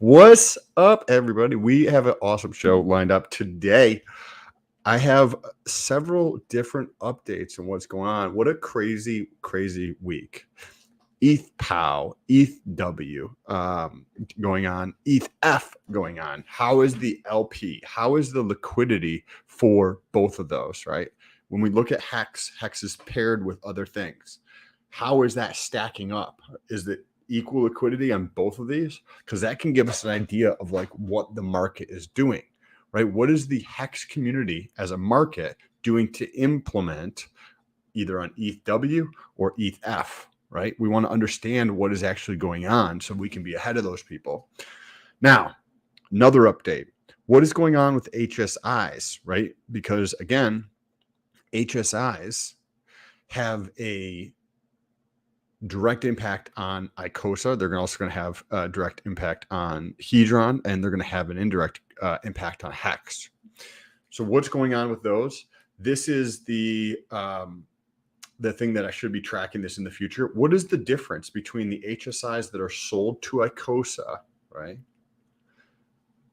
What's up, everybody? We have an awesome show lined up today. I have several different updates on what's going on. What a crazy, crazy week. ETH POW, ETH W going on, ETH F going on. How is the LP? How is the liquidity for both of those, right? When we look at Hex, Hex is paired with other things. How is that stacking up? Is it equal liquidity on both of these? Because that can give us an idea of like what the market is doing, right? What is the Hex community as a market doing to implement either on ETHW or ETHF, right? We want to understand what is actually going on so we can be ahead of those people. Now, another update. What is going on with HSIs, right? Because again, HSIs have a direct impact on ICOSA. They're also going to have a direct impact on Hedron, and they're going to have an indirect impact on Hex. So what's going on with those? This is the thing that I should be tracking this in the future. What is the difference between the HSIs that are sold to ICOSA, right,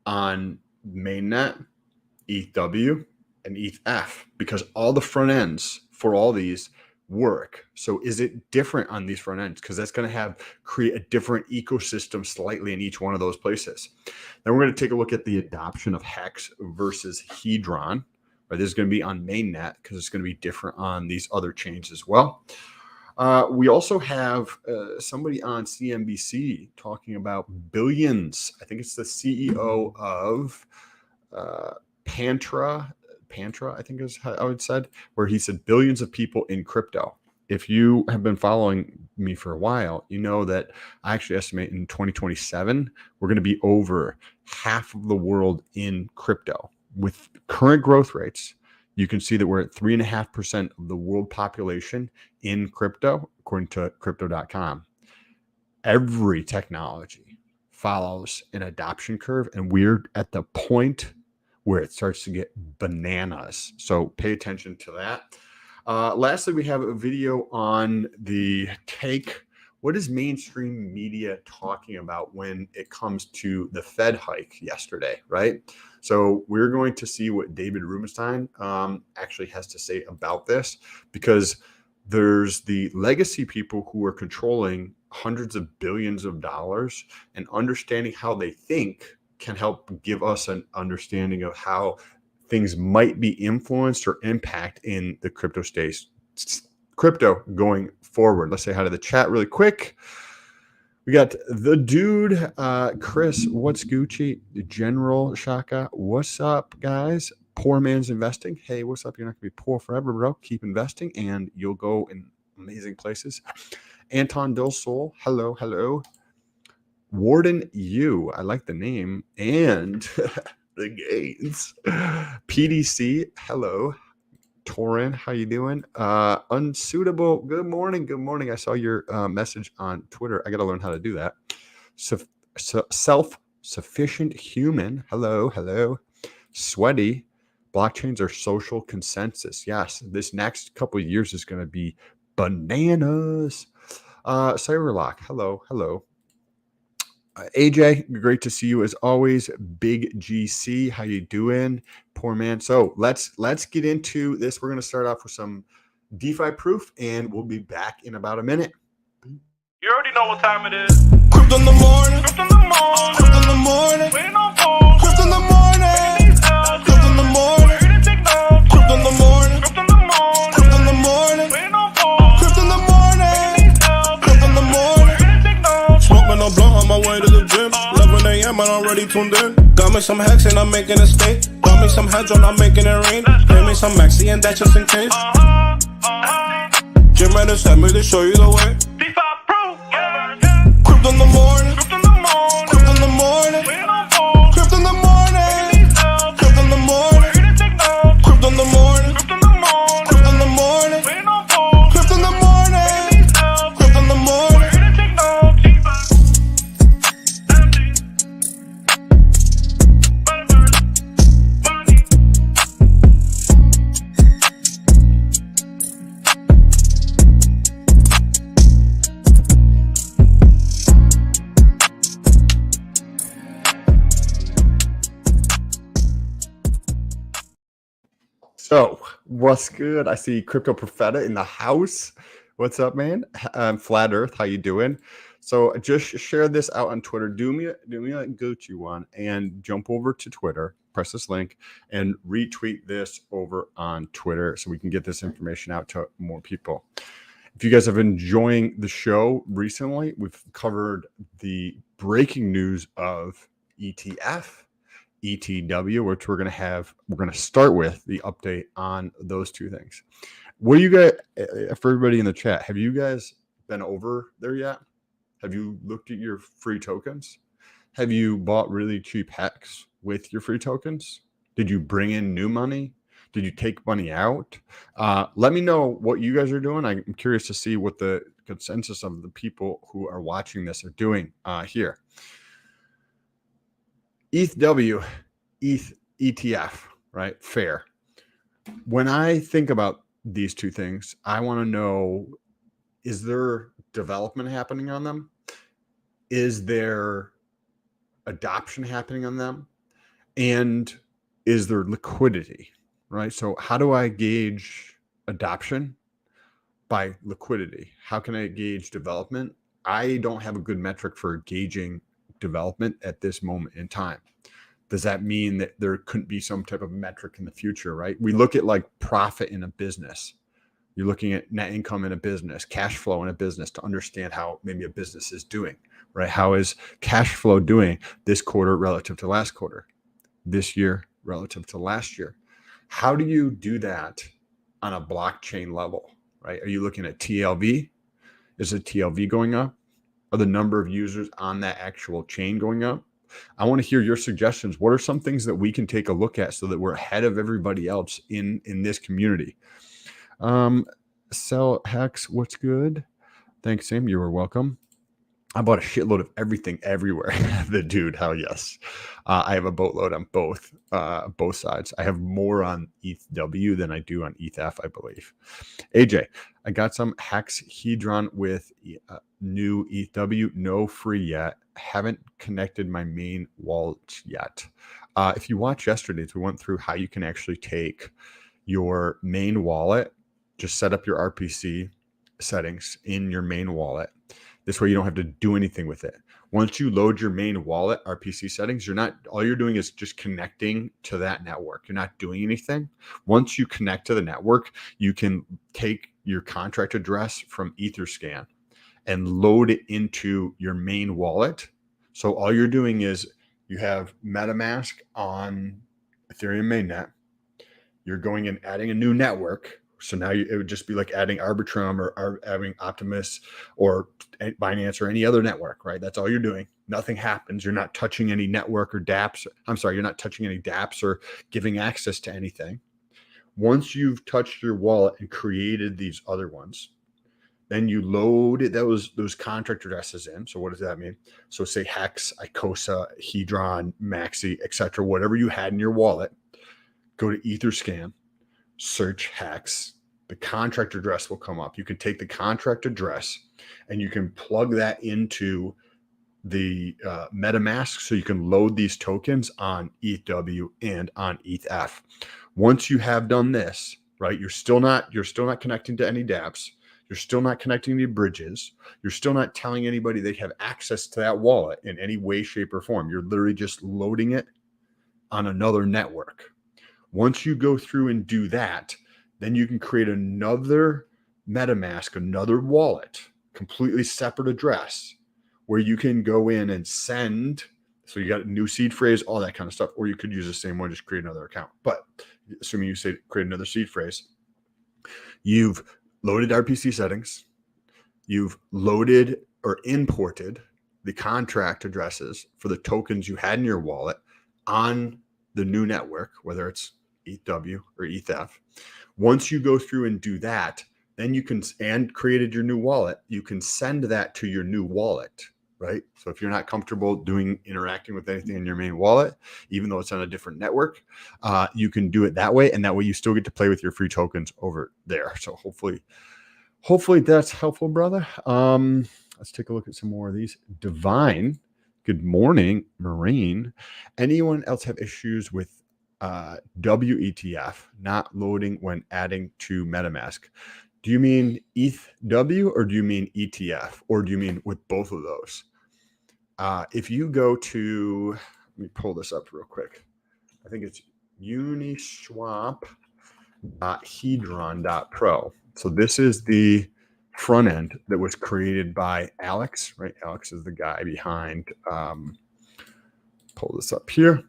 on mainnet, ETHW, and ETHF? Because all the front ends for all these work. So is it different on these front ends? Because that's going to create a different ecosystem slightly in each one of those places. Then we're going to take a look at the adoption of Hex versus Hedron. Right, this is going to be on mainnet because it's going to be different on these other chains as well. We also have somebody on CNBC talking about billions. I think it's the CEO of Pantra, I think is how it said, where he said billions of people in crypto. If you have been following me for a while, you know that I actually estimate in 2027, we're going to be over half of the world in crypto. With current growth rates, you can see that we're at 3.5% of the world population in crypto, according to crypto.com. Every technology follows an adoption curve, and we're at the point where it starts to get bananas. So pay attention to that. Lastly, we have a video on the take. What is mainstream media talking about when it comes to the Fed hike yesterday, right? So we're going to see what David Rubenstein actually has to say about this, because there's the legacy people who are controlling hundreds of billions of dollars, and understanding how they think can help give us an understanding of how things might be influenced or impact in the crypto space, crypto going forward. Let's say hi to the chat really quick. We got the dude, Chris, what's Gucci? General Shaka, what's up, guys? Poor man's investing. Hey, what's up? You're not gonna be poor forever, bro. Keep investing and you'll go in amazing places. Anton Del Sol, hello, hello. Warden U, I like the name, and the gains. PDC, hello. Torin, how you doing? Unsuitable, good morning, good morning. I saw your message on Twitter. I got to learn how to do that. Self-sufficient human, hello, hello. Sweaty, blockchains are social consensus. Yes, this next couple of years is going to be bananas. Cyberlock, hello, hello. AJ, great to see you as always. Big GC, how you doing? Poor man. So let's get into this. We're going to start off with some DeFi proof, and we'll be back in about a minute. You already know what time it is. Crypto in the morning. Crypto in the morning. Crypto in the morning. Waiting on phone. Crypto in the morning. Crypto in the morning. Crypto in the morning. Crypto in the morning. Crypto in the morning. Waiting on phone. Crypto in the morning. Crypto in the morning. Smoking no blunt on my way to the gym. 11 a.m. I'm already tuned in. Got me some Hex and I'm making a stake. Got me some Hedron, I'm making it rain. Pay me some Maxi and that just in case. Jim ready to send me to show you the way. Crypto in the morning. Crypto in the morning. Crypto in the morning. Crypto in the morning. Crypto in the morning. Crypto in the morning. Crypto in the morning. Crypto in the morning. Crypto in the morning. Crypto in the morning. Oh, what's good? I see Crypto Profeta in the house. What's up, man? Flat Earth, how you doing? So just share this out on Twitter. Do me a Gucci one and jump over to Twitter. Press this link and retweet this over on Twitter so we can get this information out to more people. If you guys have been enjoying the show recently, we've covered the breaking news of ETF. ETW, which we're going to start with the update on those two things. What do you guys, for everybody in the chat, have you guys been over there yet? Have you looked at your free tokens? Have you bought really cheap hex with your free tokens? Did you bring in new money? Did you take money out? Let me know what you guys are doing. I'm curious to see what the consensus of the people who are watching this are doing here. ETH ETF, right? Fair. When I think about these two things, I want to know, is there development happening on them? Is there adoption happening on them? And is there liquidity, right? So how do I gauge adoption? By liquidity. How can I gauge development? I don't have a good metric for gauging development at this moment in time. Does that mean that there couldn't be some type of metric in the future, right? We look at like profit in a business. You're looking at net income in a business, cash flow in a business to understand how maybe a business is doing, right? How is cash flow doing this quarter relative to last quarter, this year relative to last year? How do you do that on a blockchain level, right? Are you looking at TLV? Is the TLV going up? Are the number of users on that actual chain going up? I want to hear your suggestions. What are some things that we can take a look at so that we're ahead of everybody else in this community? Sell Hex, what's good? Thanks, Sam. You were welcome. I bought a shitload of everything everywhere. The dude, hell yes. I have a boatload on both sides. I have more on ETHW than I do on ETH, I believe. AJ, I got some Hex Hedron with new ETHW, no free yet. Haven't connected my main wallet yet. If you watched yesterday's, we went through how you can actually take your main wallet, just set up your RPC settings in your main wallet. This way you don't have to do anything with it. Once you load your main wallet RPC settings, all you're doing is just connecting to that network. You're not doing anything. Once you connect to the network, you can take your contract address from Etherscan and load it into your main wallet. So all you're doing is you have MetaMask on Ethereum mainnet. You're going and adding a new network. So now it would just be like adding Arbitrum or adding Optimus or Binance or any other network, right? That's all you're doing. Nothing happens. You're not touching any network or dApps. I'm sorry, you're not touching any dApps or giving access to anything. Once you've touched your wallet and created these other ones, then you load those contract addresses in. So what does that mean? So say Hex, Icosa, Hedron, Maxi, etc. Whatever you had in your wallet, go to Etherscan, search Hex. The contract address will come up. You can take the contract address and you can plug that into the MetaMask so you can load these tokens on ETHW and on ETH. Once you have done this, right, you're still not connecting to any dApps. You're still not connecting to bridges. You're still not telling anybody they have access to that wallet in any way, shape, or form. You're literally just loading it on another network. Once you go through and do that, then you can create another MetaMask, another wallet, completely separate address where you can go in and send. So you got a new seed phrase, all that kind of stuff. Or you could use the same one, just create another account. But assuming you say create another seed phrase, you've loaded RPC settings. You've loaded or imported the contract addresses for the tokens you had in your wallet on the new network, whether it's ETHW or ETH. Once you go through and do that, then you can, and created your new wallet, you can send that to your new wallet, right? So if you're not comfortable interacting with anything in your main wallet, even though it's on a different network, you can do it that way. And that way you still get to play with your free tokens over there. So hopefully that's helpful, brother. Let's take a look at some more of these. Divine, good morning. Marine, anyone else have issues with WETF, not loading when adding to MetaMask. Do you mean ETH-W or do you mean ETF? Or do you mean with both of those? If you go to, let me pull this up real quick. I think it's uniswap.hedron.pro. So this is the front end that was created by Alex, right? Alex is the guy behind, pull this up here.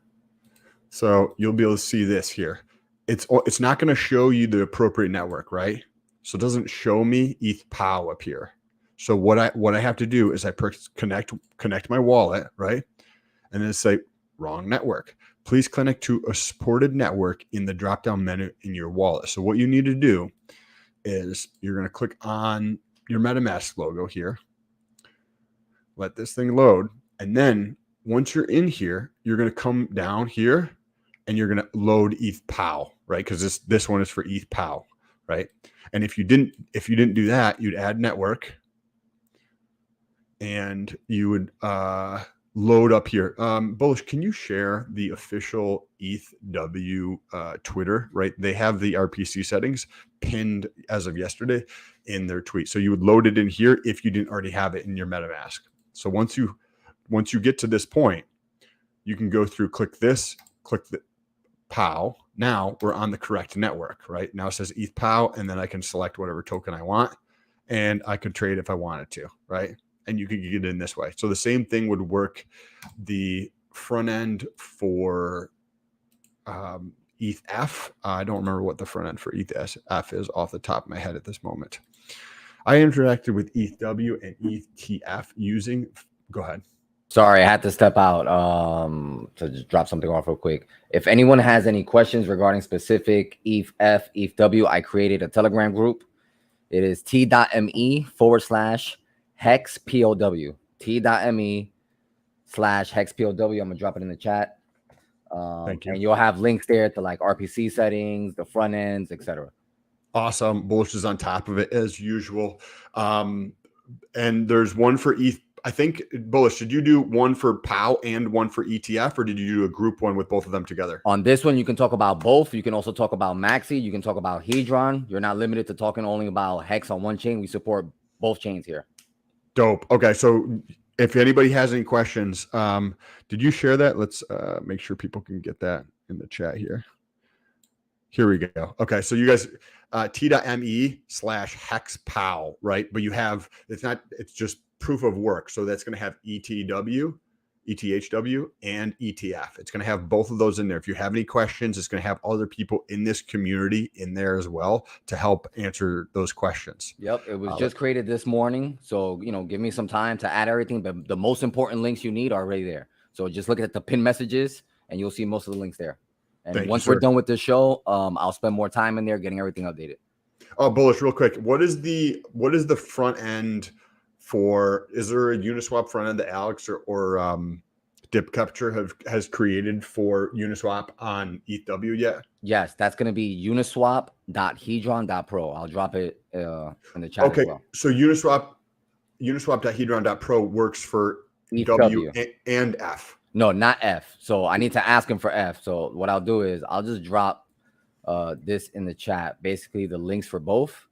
So you'll be able to see this here. It's not going to show you the appropriate network, right? So it doesn't show me ETH POW up here. So what I have to do is I connect my wallet, right? And then say wrong network. Please connect to a supported network in the drop-down menu in your wallet. So what you need to do is you're going to click on your MetaMask logo here. Let this thing load. And then once you're in here, you're going to come down here and you're going to load ETH POW, right? Because this one is for ETH POW, right? And if you didn't do that, you'd add network and you would load up here. Bullish, can you share the official ETH-W Twitter, right? They have the RPC settings pinned as of yesterday in their tweet. So you would load it in here if you didn't already have it in your MetaMask. So once you get to this point, you can go through, click this, click the POW. Now we're on the correct network, right? Now it says ETH POW, and then I can select whatever token I want, and I could trade if I wanted to, right? And you could get in this way. So the same thing would work the front end for ETH-F. I don't remember what the front end for ETH-F is off the top of my head at this moment. I interacted with ETH-W and ETH-F using, go ahead. Sorry, I had to step out to just drop something off real quick. If anyone has any questions regarding specific ETH-F, ETH-W, I created a Telegram group. It is t.me/hex POW. T.me/hex POW. I'm gonna drop it in the chat. Thank you. And you'll have links there to like RPC settings, the front ends, etc. Awesome. Bullish is on top of it as usual. And there's one for ETH. I think, Bullish, did you do one for POW and one for ETF, or did you do a group one with both of them together? On this one, you can talk about both. You can also talk about Maxi. You can talk about Hedron. You're not limited to talking only about Hex on one chain. We support both chains here. Dope. Okay, so if anybody has any questions, did you share that? Let's make sure people can get that in the chat here. Here we go. Okay, so you guys, t.me/hex POW, right? But you have, it's just proof of work. So that's going to have ETW, ETHW, and ETF. It's going to have both of those in there. If you have any questions, it's going to have other people in this community in there as well to help answer those questions. Yep, it was just created this morning. So, give me some time to add everything. But the most important links you need are already there. So just look at the pinned messages and you'll see most of the links there. And once we're done with the show, I'll spend more time in there getting everything updated. Oh, Bullish, real quick. What is the front end for? Is there a Uniswap front end that Alex or Dip Capture has created for Uniswap on ETH-W yet? Yes, that's going to be uniswap.hedron.pro. I'll drop it in the chat. Okay, as well. So uniswap.hedron.pro works for ETH-W. W and F. No, not F. So I need to ask him for F. So what I'll do is I'll just drop this in the chat, basically the links for both.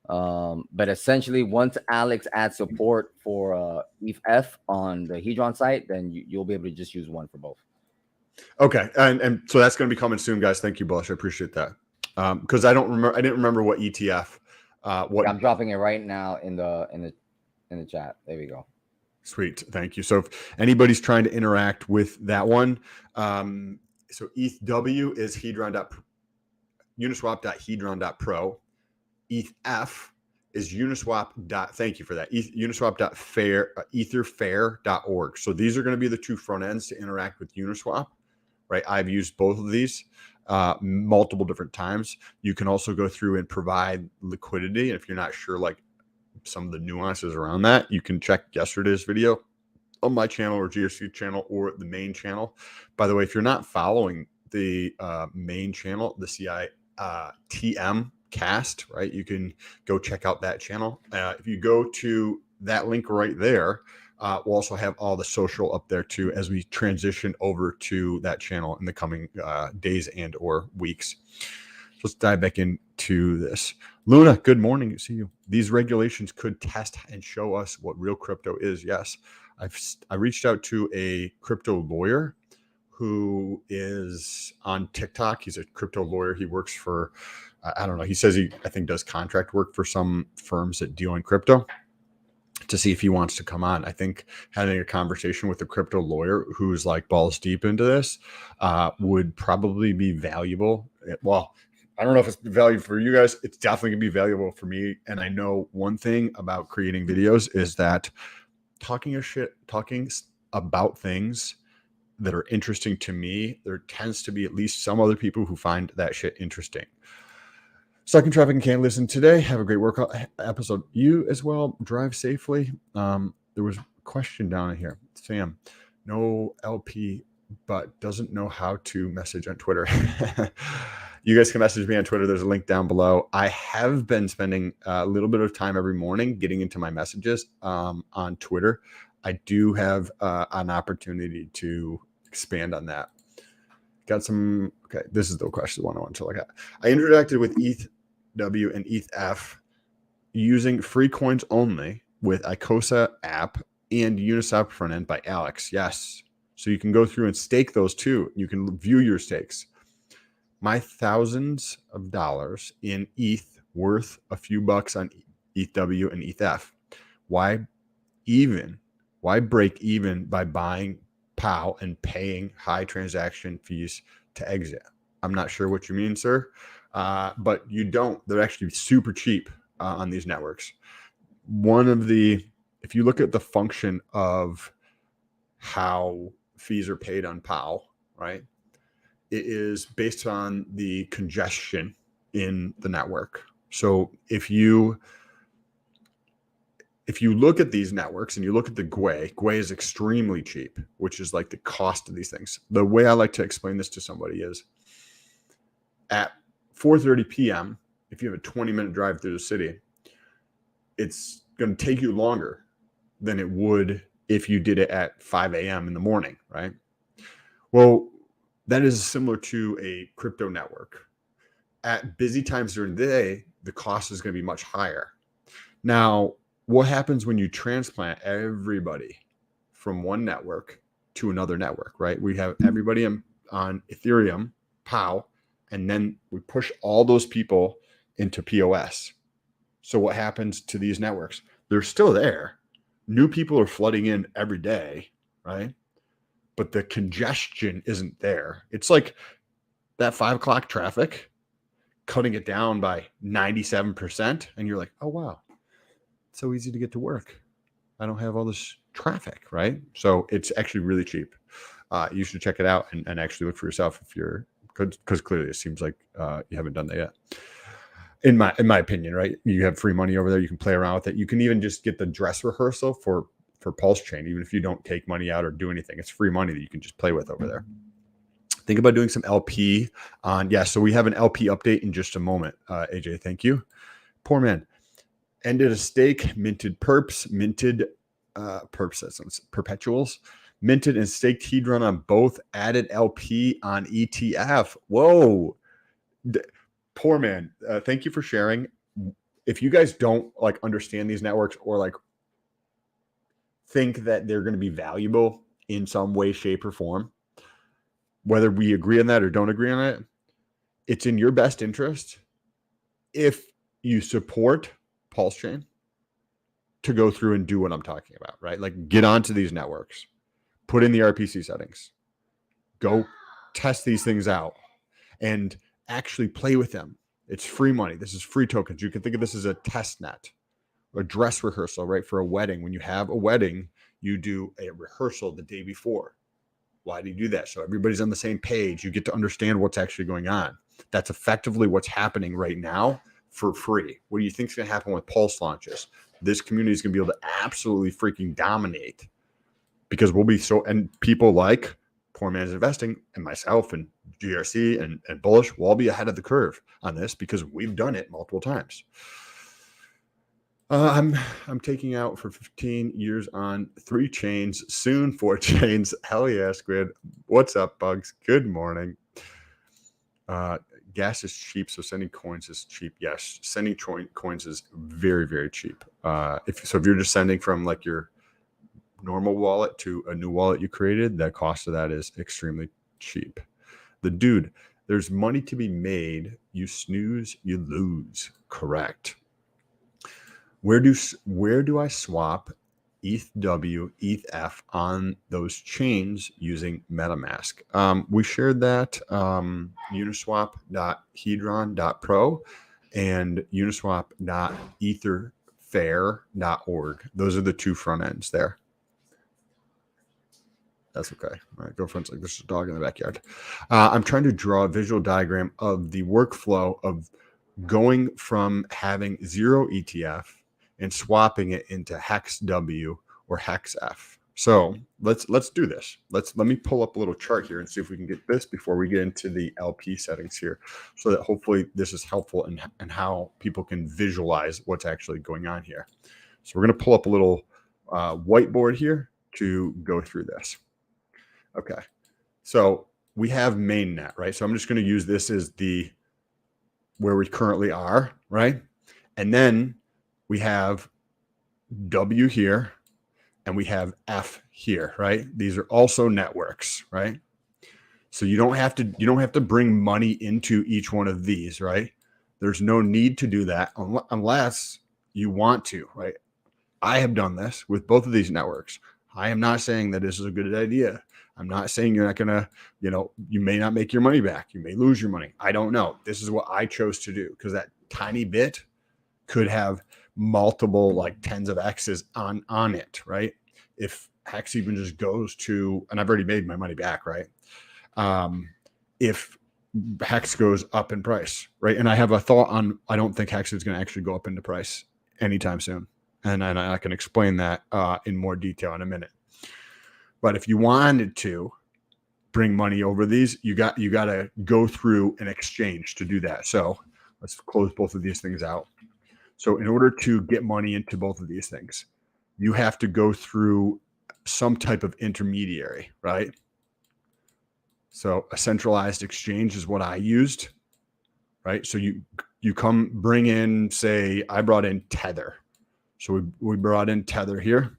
But essentially, once Alex adds support for ETH-F on the Hedron site, then you'll be able to just use one for both. Okay, and so that's going to be coming soon, guys. Thank you, Bullish. I appreciate that. Because I didn't remember what ETF. What I'm dropping it right now in the chat. There we go. Sweet, thank you. So if anybody's trying to interact with that one, so ETH-W is uniswap.hedron.pro. ETH-F is uniswap. Thank you for that. Uniswap.etherfair.org. So these are going to be the two front ends to interact with Uniswap, right? I've used both of these multiple different times. You can also go through and provide liquidity. And if you're not sure, like some of the nuances around that, you can check yesterday's video on my channel or GSC channel or the main channel. By the way, if you're not following the main channel, the CITM cast, right, you can go check out that channel. If you go to that link right there, We'll also have all the social up there too as we transition over to that channel in the coming days and or weeks. So let's dive back into this. Luna, good morning. I see you. These regulations could test and show us what real crypto is. Yes, I reached out to a crypto lawyer who is on TikTok. He's a crypto lawyer. He works for, I don't know. He says I think does contract work for some firms that deal in crypto, to see if he wants to come on. I think having a conversation with a crypto lawyer who's like balls deep into this would probably be valuable. Well, I don't know if it's valuable for you guys. It's definitely gonna be valuable for me. And I know one thing about creating videos is that talking about things that are interesting to me, there tends to be at least some other people who find that shit interesting. Stuck in traffic and can't listen today. Have a great workout episode. You as well. Drive safely. There was a question down here. Sam, no LP, but doesn't know how to message on Twitter. You guys can message me on Twitter. There's a link down below. I have been spending a little bit of time every morning getting into my messages on Twitter. I do have an opportunity to expand on that. Got some. Okay, this is the question one I want to look at. I interacted with ETHW and ETHF using free coins only with Icosa app and Uniswap front end by Alex. Yes, so you can go through and stake those too. You can view your stakes. My thousands of dollars in ETH worth a few bucks on ETHW and ETHF. Why break even by buying POW and paying high transaction fees to exit? I'm not sure what you mean, sir, but you don't. They're actually super cheap on these networks. If you look at the function of how fees are paid on POW, right? It is based on the congestion in the network. So if you look at these networks and you look at the GWEI is extremely cheap, which is like the cost of these things. The way I like to explain this to somebody is at 4:30 p.m., if you have a 20-minute drive through the city, it's going to take you longer than it would if you did it at 5 a.m. in the morning, right? Well, that is similar to a crypto network. At busy times during the day, the cost is going to be much higher. Now, what happens when you transplant everybody from one network to another network, right? We have everybody on Ethereum, POW, and then we push all those people into POS. So what happens to these networks? They're still there. New people are flooding in every day, right? But the congestion isn't there. It's like that 5 o'clock traffic, cutting it down by 97%. And you're like, oh, wow. So easy to get to work. I don't have all this traffic, right? So it's actually really cheap. You should check it out and actually look for yourself if you're good, because clearly it seems like you haven't done that yet. In my opinion, right? You have free money over there. You can play around with it. You can even just get the dress rehearsal for Pulse Chain, even if you don't take money out or do anything. It's free money that you can just play with over there. Think about doing some LP on. Yeah, so we have an LP update in just a moment. AJ, thank you. Poor man. Ended a stake, minted perps, minted perpetuals, minted and staked Hedron on both, added LP on ETF. Whoa. Poor man. Thank you for sharing. If you guys don't like understand these networks or like think that they're going to be valuable in some way, shape, or form, whether we agree on that or don't agree on it, it's in your best interest if you support Pulse Chain to go through and do what I'm talking about, right? Like get onto these networks, put in the RPC settings, go test these things out and actually play with them. It's free money. This is free tokens. You can think of this as a test net, a dress rehearsal, right? For a wedding. When you have a wedding, you do a rehearsal the day before. Why do you do that? So everybody's on the same page. You get to understand what's actually going on. That's effectively what's happening right now for free. What do you think is going to happen with Pulse launches? This community is going to be able to absolutely freaking dominate because we'll be so, and people like Poor Man's Investing and myself and GRC and Bullish will all be ahead of the curve on this because we've done it multiple times. I'm taking out for 15 years on 3 chains, soon 4 chains. Hell yeah, Squid. What's up, Bugs? Good morning. Gas is cheap, so sending coins is cheap. Yes, sending coins is very, very cheap. If you're just sending from like your normal wallet to a new wallet you created, the cost of that is extremely cheap. The dude, there's money to be made. You snooze, you lose. Correct. Where do I swap ETH W, ETH F on those chains using MetaMask? We shared that uniswap.hedron.pro and uniswap.etherfair.org. Those are the 2 front ends there. That's okay. All right, girlfriend's like, there's a dog in the backyard. I'm trying to draw a visual diagram of the workflow of going from having 0 ETF and swapping it into Hex W or Hex F. So let's do this. Let me pull up a little chart here and see if we can get this before we get into the LP settings here, so that hopefully this is helpful in how people can visualize what's actually going on here. So we're going to pull up a little whiteboard here to go through this. Okay, so we have mainnet, right? So I'm just going to use this as where we currently are, right? And then we have W here and we have F here, right? These are also networks, right? So you don't have to bring money into each one of these, right? There's no need to do that unless you want to, right? I have done this with both of these networks. I am not saying that this is a good idea. I'm not saying you're not going to, you may not make your money back. You may lose your money. I don't know. This is what I chose to do because that tiny bit could have multiple like tens of X's on it, right? If Hex even just goes to, and I've already made my money back, right? If Hex goes up in price, right? And I have a thought on, I don't think Hex is going to actually go up into price anytime soon. And I can explain that in more detail in a minute. But if you wanted to bring money over these, you got to go through an exchange to do that. So let's close both of these things out. So in order to get money into both of these things, you have to go through some type of intermediary, right? So a centralized exchange is what I used, right? So you come bring in, say, I brought in Tether. So we brought in Tether here.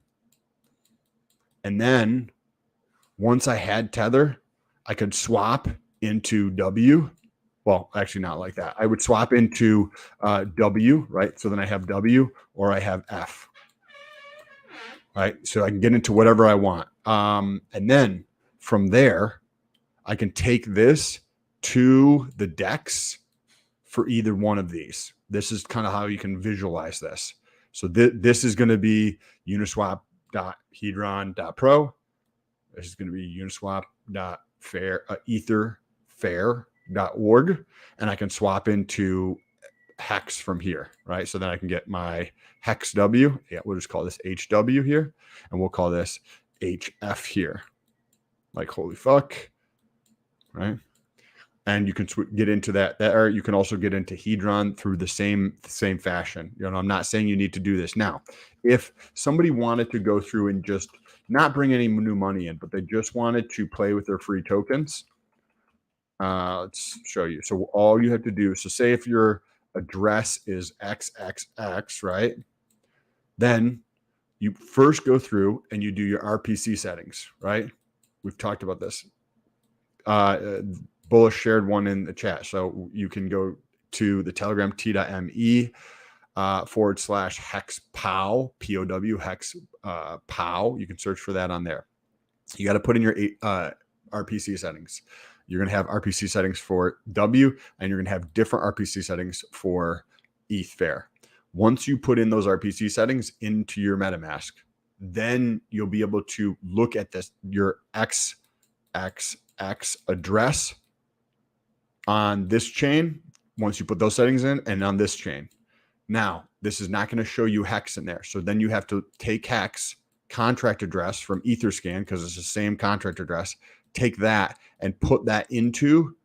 And then once I had Tether, I could swap into W. Well, actually not like that. I would swap into W, right? So then I have W or I have F, right? So I can get into whatever I want. And then from there, I can take this to the DEX for either one of these. This is kind of how you can visualize this. So this is going to be uniswap.hedron.pro. This is going to be uniswap.etherfair.org. And I can swap into Hex from here, right? So then I can get my Hex W. Yeah, we'll just call this HW here. And we'll call this HF here. Like, holy fuck. Right? And you can get into that, or you can also get into Hedron through the same fashion. I'm not saying you need to do this. Now, if somebody wanted to go through and just not bring any new money in, but they just wanted to play with their free tokens, let's show you. So all you have to do, so say if your address is XXX, right? Then you first go through and you do your RPC settings, right? We've talked about this. Bullish shared one in the chat. So you can go to the Telegram t.me /hex POW, POW, hex POW. You can search for that on there. You got to put in your RPC settings. You're going to have RPC settings for W, and you're going to have different RPC settings for ETH Fair. Once you put in those RPC settings into your MetaMask, then you'll be able to look at your XXX address on this chain once you put those settings in, and on this chain. Now, this is not going to show you Hex in there. So then you have to take Hex contract address from Etherscan, because it's the same contract address, take that and put that into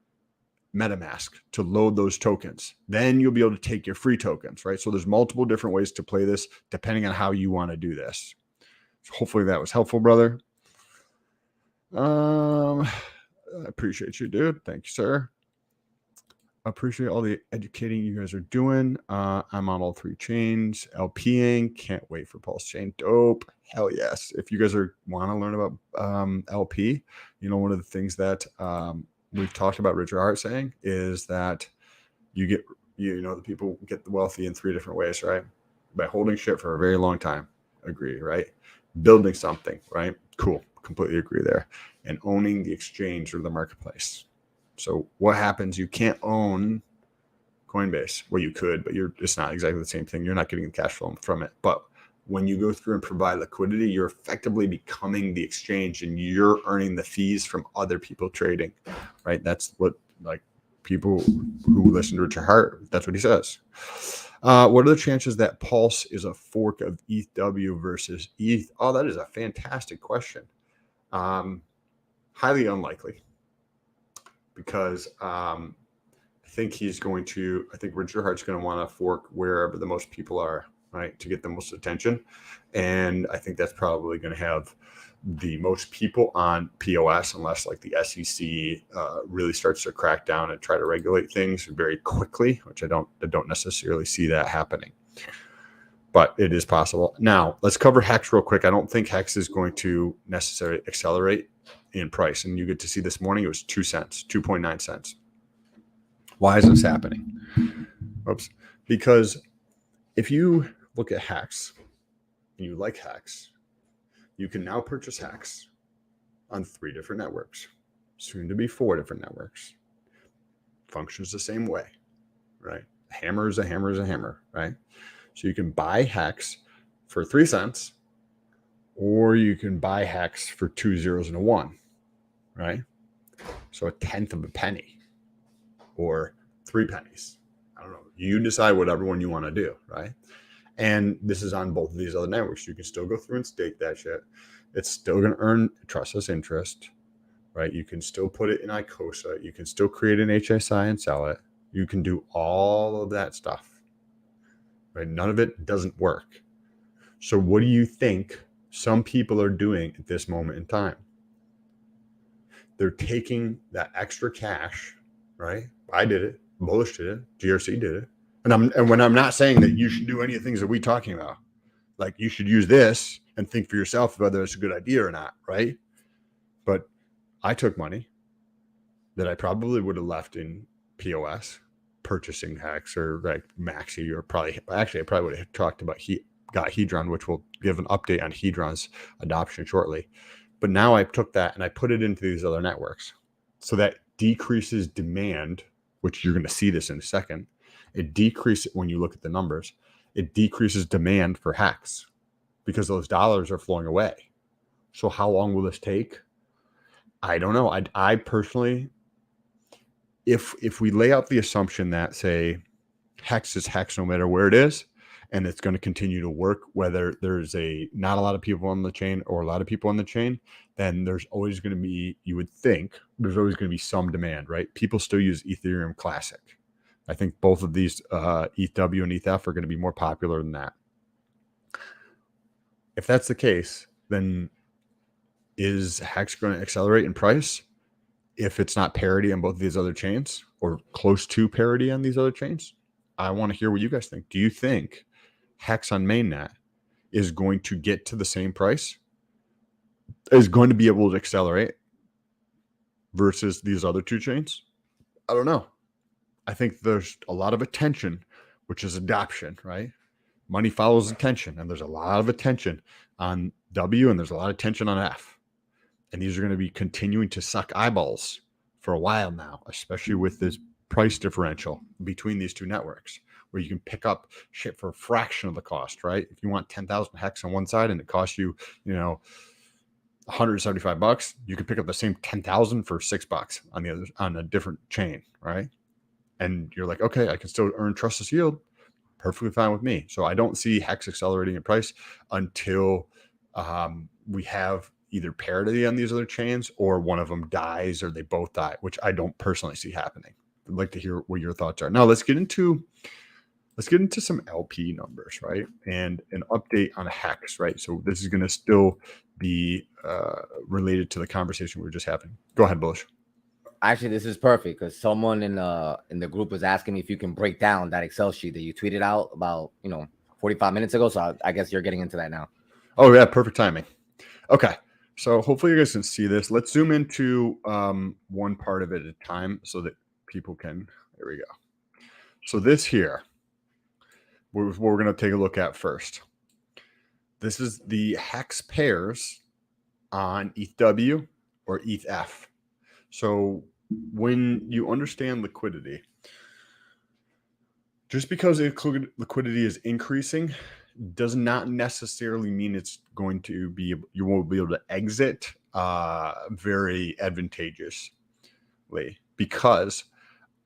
MetaMask to load those tokens. Then you'll be able to take your free tokens, right? So there's multiple different ways to play this depending on how you want to do this. So hopefully that was helpful, brother. I appreciate you, dude. Thank you, sir. Appreciate all the educating you guys are doing. I'm on all 3 chains, LPing. Can't wait for Pulse Chain. Dope. Hell yes. If you guys want to learn about LP, one of the things that we've talked about Richard Hart saying is that you get, the people get wealthy in 3 different ways, right? By holding shit for a very long time. Agree, right? Building something, right? Cool. Completely agree there. And owning the exchange or the marketplace. So what happens? You can't own Coinbase. Well, you could, but it's not exactly the same thing. You're not getting the cash flow from it. But when you go through and provide liquidity, you're effectively becoming the exchange and you're earning the fees from other people trading, right? That's what people who listen to Richard Hart, that's what he says. What are the chances that Pulse is a fork of ETHW versus ETH? Oh, that is a fantastic question. Highly unlikely. Because I think Richard Hart's going to want to fork wherever the most people are, right, to get the most attention. And I think that's probably going to have the most people on POS, unless the SEC really starts to crack down and try to regulate things very quickly, which I don't necessarily see that happening. But it is possible. Now, let's cover Hex real quick. I don't think Hex is going to necessarily accelerate in price. And you get to see this morning, it was 2 cents, 2.9 cents. Why is this happening? Oops. Because if you look at Hex and you like Hex, you can now purchase Hex on 3 different networks, soon to be 4 different networks. Functions the same way, right? A hammer is a hammer is a hammer, right? So you can buy Hex for 3 cents, or you can buy Hex for 2 zeros and a 1, right? So 1/10 of a penny or 3 pennies. I don't know. You decide whatever one you want to do, right? And this is on both of these other networks. You can still go through and stake that shit. It's still going to earn trustless interest, right? You can still put it in ICOSA. You can still create an HSI and sell it. You can do all of that stuff, right? None of it doesn't work. So what do you think some people are doing at this moment in time? They're taking that extra cash, right? I did it. Bullish did it. GRC did it. And when I'm not saying that you should do any of the things that we're talking about, you should use this and think for yourself whether it's a good idea or not, right? But I took money that I probably would have left in POS, purchasing Hex or Maxi, or I probably would have talked about got Hedron, which will give an update on Hedron's adoption shortly. But now I took that and I put it into these other networks. So that decreases demand, which you're going to see this in a second. It decreases when you look at the numbers. It decreases demand for Hex because those dollars are flowing away. So how long will this take? I don't know. I personally, if we lay out the assumption that, say, Hex is Hex no matter where it is, and it's going to continue to work, whether there's not a lot of people on the chain or a lot of people on the chain, then there's always going to be, you would think, there's always going to be some demand, right? People still use Ethereum Classic. I think both of these, ETHW and ETH, are going to be more popular than that. If that's the case, then is Hex going to accelerate in price if it's not parity on both of these other chains or close to parity on these other chains? I want to hear what you guys think. Do you think Hex on mainnet is going to get to the same price, is going to be able to accelerate versus these other 2 chains? I don't know. I think there's a lot of attention, which is adoption, right? Money follows attention, and there's a lot of attention on W, and there's a lot of attention on F. And these are going to be continuing to suck eyeballs for a while now, especially with this price differential between these 2 networks, where you can pick up shit for a fraction of the cost, right? If you want 10,000 Hex on one side and it costs you, $175, you could pick up the same 10,000 for $6 on the other, on a different chain, right? And you're like, okay, I can still earn trustless yield. Perfectly fine with me. So I don't see Hex accelerating in price until we have either parity on these other chains, or one of them dies, or they both die, which I don't personally see happening. like to hear what your thoughts are. Now let's get into some LP numbers, right? And an update on Hex, right? So this is going to still be related to the conversation we were just having. Go ahead, Bullish. Actually, this is perfect because someone in the group was asking me if you can break down that Excel sheet that you tweeted out about 45 minutes ago. So I guess you're getting into that now. Oh yeah, perfect timing. Okay, so hopefully you guys can see this. Let's zoom into one part of it at a time so that people can. There we go. So this here, what we're going to take a look at first. This is the hex pairs on ETH-W or ETH-F. So when you understand liquidity, just because liquidity is increasing does not necessarily mean it's going to be, you won't be able to exit very advantageously, because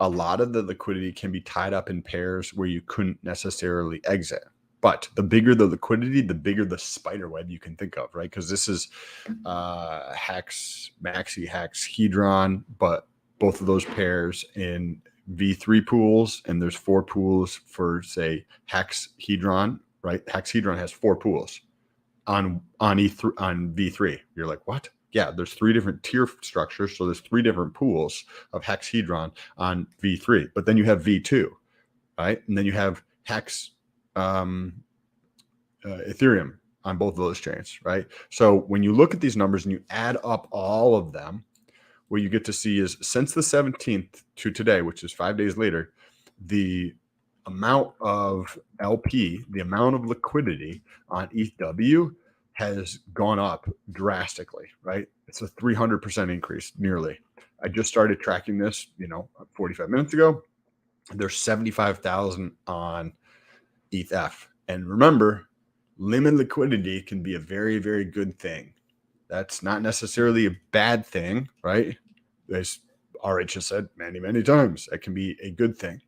a lot of the liquidity can be tied up in pairs where you couldn't necessarily exit. But the bigger the liquidity, the bigger the spider web you can think of, right? Because this is Hex, Maxi, Hex, Hedron, but both of those pairs in V3 pools, and there's 4 pools for, say, Hex, Hedron, right? Hex Hedron has 4 pools on E3, on V3. You're like, what? Yeah, there's 3 different tier structures, so there's 3 different pools of Hex Hedron on V3. But then you have V2, right? And then you have Hex Ethereum on both of those chains, right? So when you look at these numbers and you add up all of them, what you get to see is since the 17th to today, which is 5 days later, the amount of LP, the amount of liquidity on ETH-W has gone up drastically, right? It's a 300% increase, nearly. I just started tracking this, 45 minutes ago. There's 75,000 on ETH-F. And remember, limited liquidity can be a very, very good thing. That's not necessarily a bad thing, right? As RH has said many, many times, that can be a good thing.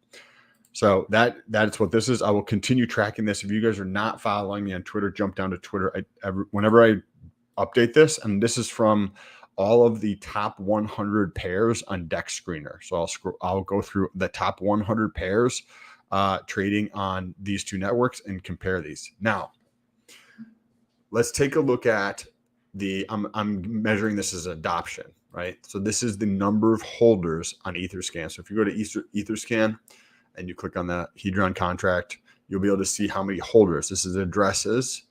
So that's what this is. I will continue tracking this. If you guys are not following me on Twitter, jump down to Twitter. Whenever I update this, and this is from all of the top 100 pairs on Dex Screener. So I'll go through the top 100 pairs trading on these 2 networks and compare these. Now, let's take a look at I'm measuring this as adoption, right? So this is the number of holders on Etherscan. So if you go to Etherscan and you click on the Hedron contract, you'll be able to see how many holders. This is addresses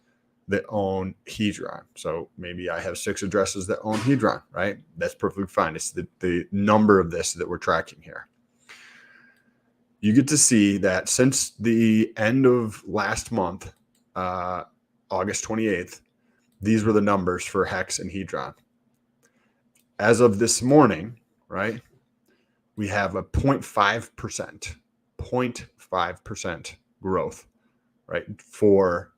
that own Hedron. So maybe I have 6 addresses that own Hedron, right? That's perfectly fine. It's the number of this that we're tracking here. You get to see that since the end of last month, August 28th, these were the numbers for Hex and Hedron. As of this morning, right, we have a 0.5% growth, right, for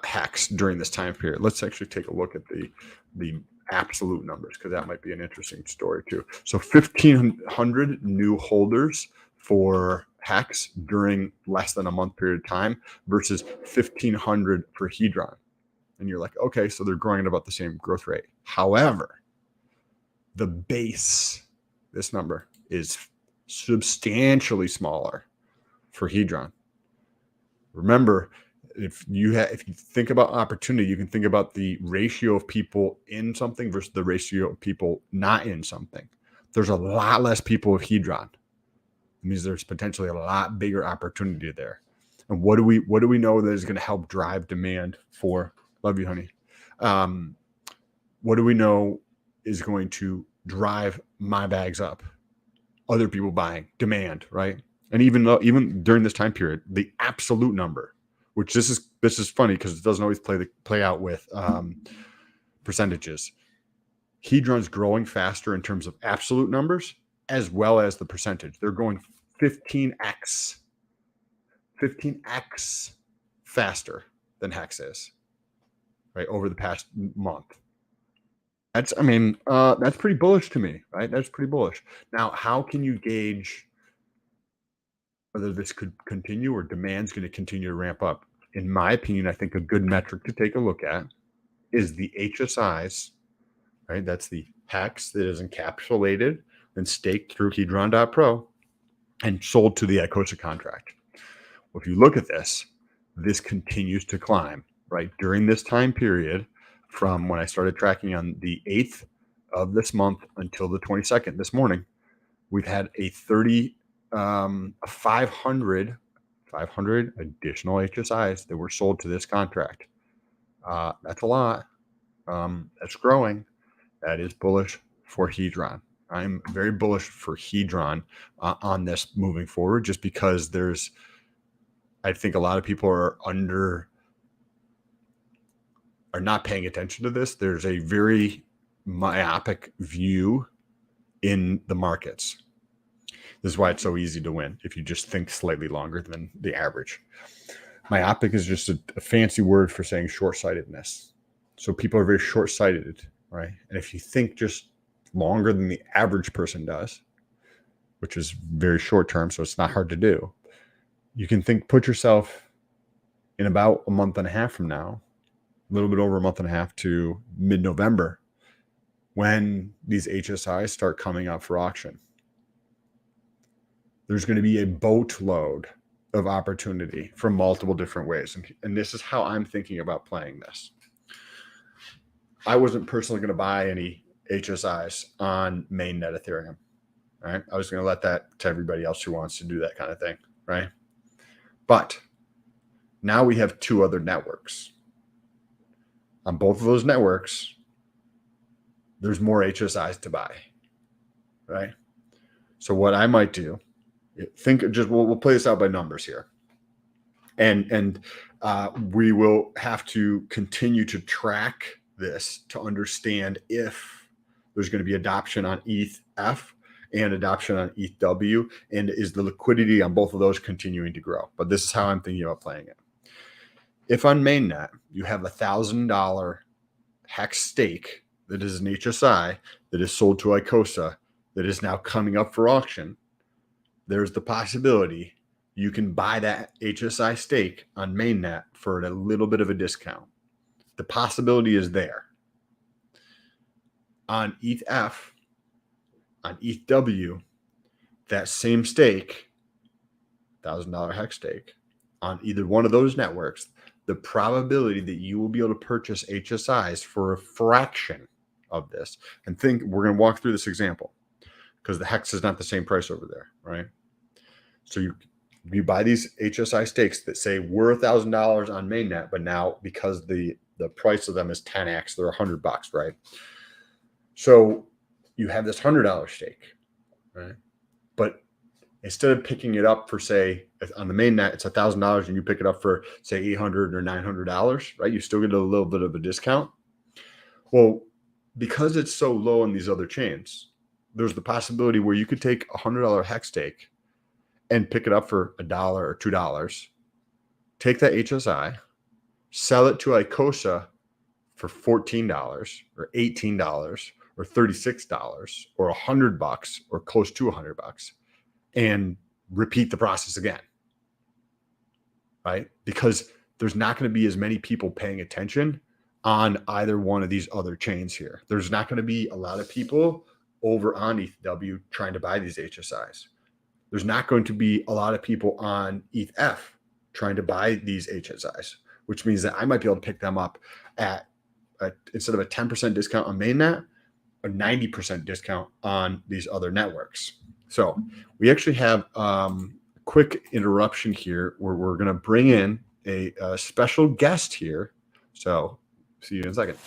Hex during this time period. Let's actually take a look at the absolute numbers, because that might be an interesting story too. So 1,500 new holders for Hex during less than a month period of time versus 1,500 for Hedron. And you're like, okay, so they're growing at about the same growth rate. However, the base, this number, is substantially smaller for Hedron. Remember, if you think about opportunity, you can think about the ratio of people in something versus the ratio of people not in something. There's a lot less people with Hedron. It means there's potentially a lot bigger opportunity there. And what do we know that is going to help drive demand for? Love you, honey. What do we know is going to drive my bags up? Other people buying, demand, right? And even during this time period, the absolute number, which this is funny because it doesn't always play out with percentages. Hedron's growing faster in terms of absolute numbers as well as the percentage. They're growing 15x faster than Hex is, right, over the past month. That's pretty bullish to me, right? That's pretty bullish. Now, how can you gauge whether this could continue or demand's going to continue to ramp up? In my opinion, I think a good metric to take a look at is the HSIs, right? That's the Hex that is encapsulated and staked through Hedron.pro. and sold to the ICOSA contract. Well, if you look at this, this continues to climb, right? During this time period, from when I started tracking on the 8th of this month until the 22nd this morning, we've had a 500 additional HSIs that were sold to this contract. That's a lot. That's growing. That is bullish for Hedron. I'm very bullish for Hedron on this moving forward, just because I think a lot of people are not paying attention to this. There's a very myopic view in the markets. This is why it's so easy to win if you just think slightly longer than the average. Myopic is just a fancy word for saying short-sightedness. So people are very short-sighted, right? And if you think just longer than the average person does, which is very short term, so it's not hard to do, you can put yourself in about a month and a half from now, a little bit over a month and a half to mid-November, when these HSIs start coming up for auction. There's going to be a boatload of opportunity from multiple different ways. And this is how I'm thinking about playing this. I wasn't personally going to buy any HSIs on mainnet Ethereum, right? I was going to let that to everybody else who wants to do that kind of thing, right? But now we have two other networks. On both of those networks, there's more HSIs to buy, right? So what I might do, we'll play this out by numbers here. And we will have to continue to track this to understand if there's going to be adoption on ETH-F and adoption on ETH-W, and is the liquidity on both of those continuing to grow. But this is how I'm thinking about playing it. If on mainnet you have $1,000 hex stake that is an HSI that is sold to ICOSA that is now coming up for auction, there's the possibility you can buy that HSI stake on mainnet for a little bit of a discount. The possibility is there. On ETH-F, on ETH-W, that same stake, $1,000 hex stake, on either one of those networks, the probability that you will be able to purchase HSIs for a fraction of this, and we're going to walk through this example because the hex is not the same price over there, right? So you buy these HSI stakes that say we're $1,000 on mainnet, but now because the price of them is 10x, they're $100, right? So you have this $100 stake, right? But instead of picking it up for, say, on the mainnet, it's $1,000 and you pick it up for, say, $800 or $900, right? You still get a little bit of a discount. Well, because it's so low on these other chains, there's the possibility where you could take a $100 hex stake and pick it up for $1 or $2, take that HSI, sell it to ICOSA for $14 or $18 or $36 or $100 or close to $100, and repeat the process again, right? Because there's not going to be as many people paying attention on either one of these other chains here. There's not going to be a lot of people over on ETH-W trying to buy these HSIs. There's not going to be a lot of people on ETH-F trying to buy these HSIs, which means that I might be able to pick them up at instead of a 10% discount on mainnet, a 90% discount on these other networks. So we actually have a quick interruption here where we're going to bring in a special guest here. So see you in a second.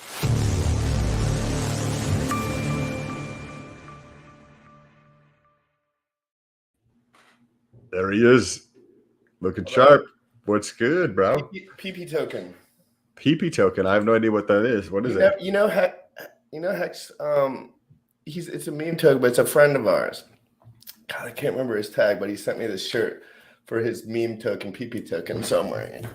There he is, looking sharp. What's good, bro? PP token. PP token. I have no idea what that is. What is it? You know Hex. It's a meme token, but it's a friend of ours. God, I can't remember his tag, but he sent me this shirt for his meme token, PP token. So I'm wearing it.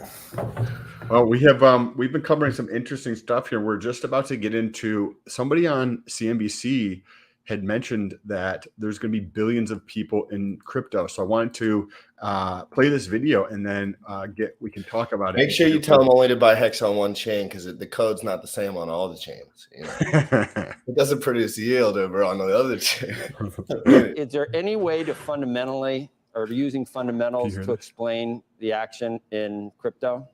Well, we've been covering some interesting stuff here. We're just about to get into, somebody on CNBC had mentioned that there's going to be billions of people in crypto. So I wanted to play this video and then we can talk about it. Make sure you tell them only to buy Hex on one chain because the code's not the same on all the chains. You know? It doesn't produce yield over on the other chain. Is there any way to fundamentally or using fundamentals to explain the action in crypto?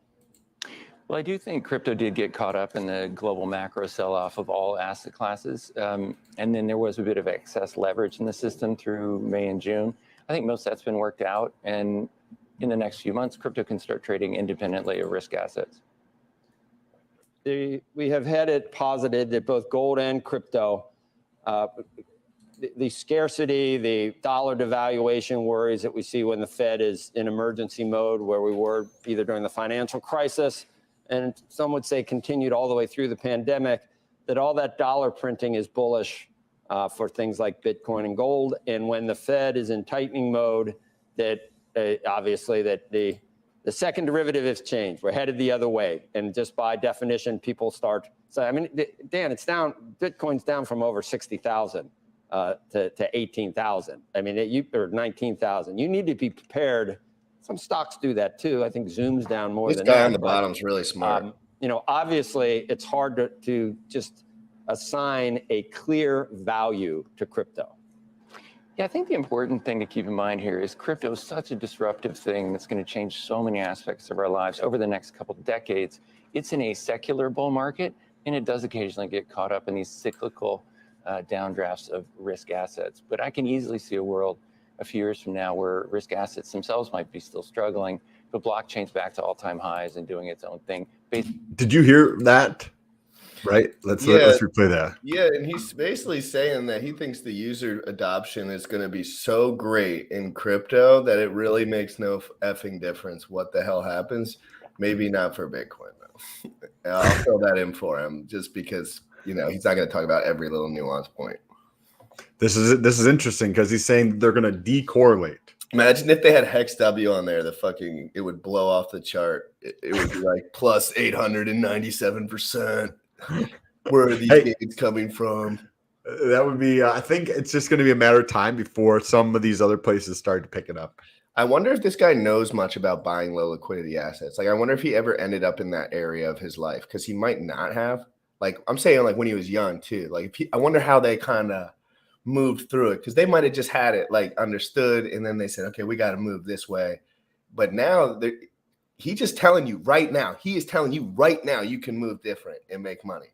Well, I do think crypto did get caught up in the global macro sell-off of all asset classes. And then there was a bit of excess leverage in the system through May and June. I think most of that's been worked out. And in the next few months, crypto can start trading independently of risk assets. We have had it posited that both gold and crypto, the scarcity, the dollar devaluation worries that we see when the Fed is in emergency mode, where we were either during the financial crisis, and some would say continued all the way through the pandemic, that all that dollar printing is bullish for things like Bitcoin and gold. And when the Fed is in tightening mode, that obviously that the second derivative has changed. We're headed the other way. And just by definition, people start. So, I mean, Dan, it's down, Bitcoin's down from over 60,000 to 18,000. I mean, or 19,000. You need to be prepared. Some stocks do that too. I think Zoom's down more than that. This guy on the bottom's really smart. Obviously, it's hard to just assign a clear value to crypto. Yeah, I think the important thing to keep in mind here is crypto is such a disruptive thing that's going to change so many aspects of our lives over the next couple of decades. It's in a secular bull market, and it does occasionally get caught up in these cyclical downdrafts of risk assets. But I can easily see a world a few years from now where risk assets themselves might be still struggling, but blockchain's back to all-time highs and doing its own thing. Did you hear that? Right. Let's replay that. Yeah, and he's basically saying that he thinks the user adoption is going to be so great in crypto that it really makes no effing difference what the hell happens. Maybe not for Bitcoin though. I'll fill that in for him just because he's not going to talk about every little nuance point. This is interesting because he's saying they're going to decorrelate. Imagine if they had HexW on there, it would blow off the chart. It would be like plus 897%. Where are these gains coming from? That would be, I think it's just going to be a matter of time before some of these other places start to pick it up. I wonder if this guy knows much about buying low liquidity assets. Like, I wonder if he ever ended up in that area of his life, because he might not have. Like, I'm saying, like, when he was young too. Like, I wonder how they kind of moved through it, because they might have just had it like understood, and then they said, okay, we got to move this way. But now he's just telling you right now. He is telling you right now you can move different and make money.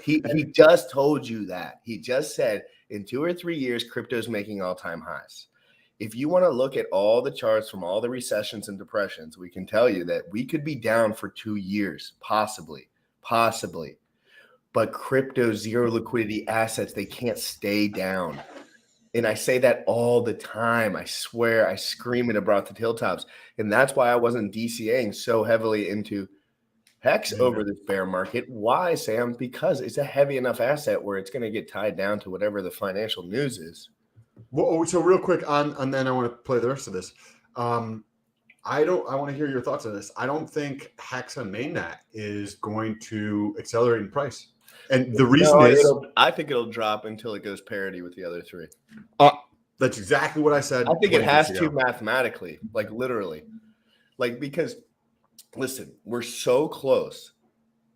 He just told you that. He just said in 2 or 3 years, crypto's making all-time highs. If you want to look at all the charts from all the recessions and depressions, we can tell you that we could be down for 2 years, possibly. But crypto zero liquidity assets, they can't stay down. And I say that all the time. I swear, I scream it about the hilltops. And that's why I wasn't DCAing so heavily into Hex over this bear market. Why, Sam? Because it's a heavy enough asset where it's going to get tied down to whatever the financial news is. Well, so real quick and then I want to play the rest of this. I want to hear your thoughts on this. I don't think Hex on mainnet is going to accelerate in price. And the reason I think it'll drop until it goes parity with the other three. That's exactly what I said. I think it has to mathematically, like literally. Like, because listen, we're so close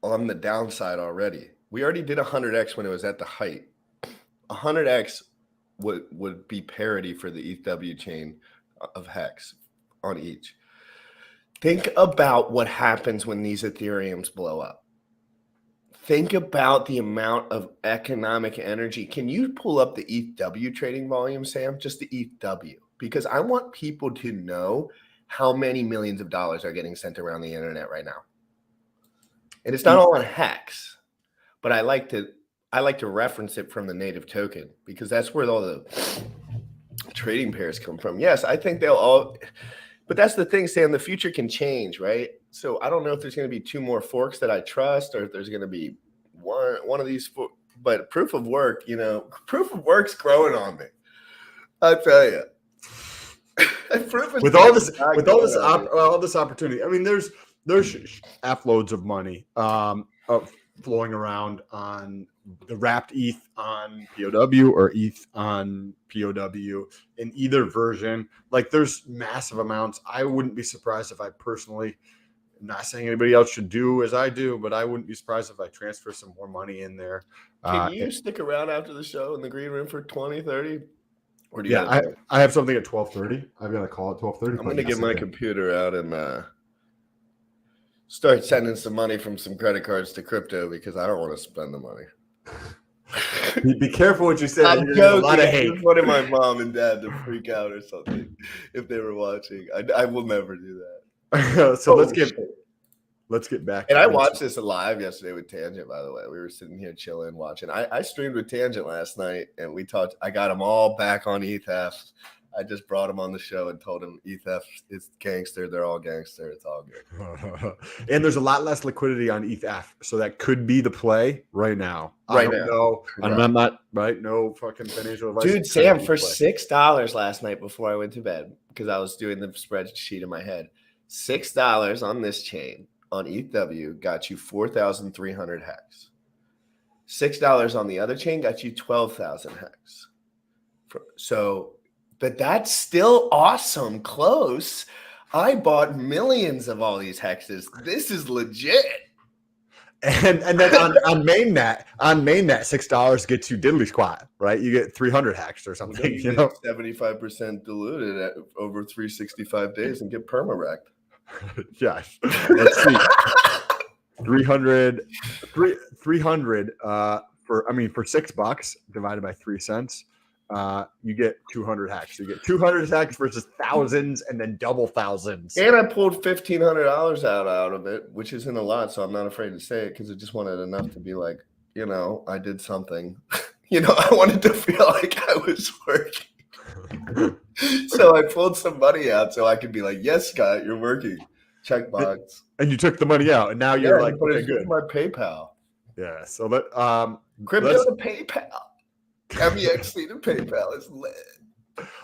on the downside already. We already did 100x when it was at the height. 100x would be parity for the ETHW chain of Hex on each. Think about what happens when these Ethereums blow up. Think about the amount of economic energy. Can you pull up the ETHW trading volume, Sam? Just the ETHW. Because I want people to know how many millions of dollars are getting sent around the internet right now. And it's not all on Hex, but I like to reference it from the native token, because that's where all the trading pairs come from. Yes, I think they'll all, but that's the thing, Sam, the future can change, right? So I don't know if there's going to be 2 more forks that I trust, or if there's going to be one of these, but proof of work's growing on me. I'll tell you. With all this opportunity, I mean, there's loads of money flowing around on the wrapped ETH on POW or ETH on POW in either version. Like, there's massive amounts. I wouldn't be surprised if I personally, I'm not saying anybody else should do as I do, but I wouldn't be surprised if I transfer some more money in there. Can you stick around after the show in the green room for 20, 30? Or do you Yeah, gotta do it? I have something at 12:30. I've got a call at 12:30. I'm gonna get my computer out and start sending some money from some credit cards to crypto because I don't want to spend the money. Be careful what you say. I'm You're gonna get a lot joking. of I hate. just wanted my mom and dad to freak out or something if they were watching. I will never do that. So Oh, let's get back. And I into- watched this live yesterday with Tangent, by the way. We were sitting here chilling, watching. I streamed with Tangent last night, and we talked. I got them all back on ETH. I just brought him on the show and told him ETH is gangster. They're all gangster. It's all good. And there's a lot less liquidity on ETH, so that could be the play right now. Right I don't now. know. Right. I'm not right. No fucking financial advice. Dude, Could Sam, be for play. $6 last night before I went to bed, because I was doing the spreadsheet in my head, $6 on this chain on ETHW got you 4,300 hex. $6 on the other chain got you 12,000 hex. But that's still awesome. Close. I bought millions of all these hexes. This is legit. And then on mainnet, $6 gets you diddly squat, right? You get 300 hacks or something. You know, 75% diluted at over 365 days and get perma wrecked. yeah. Let's see. 300 for $6 divided by 3 cents. You get 200 hacks. So you get 200 hacks versus thousands and then double thousands. And I pulled $1,500 out of it, which isn't a lot, so I'm not afraid to say it because I just wanted enough to be like, I did something. I wanted to feel like I was working. So I pulled some money out so I could be like, yes, Scott, you're working. Check box. And you took the money out, and now you're like, but okay, it's good. my PayPal. Yeah. So let Crypto to PayPal. MEXC to PayPal is lit.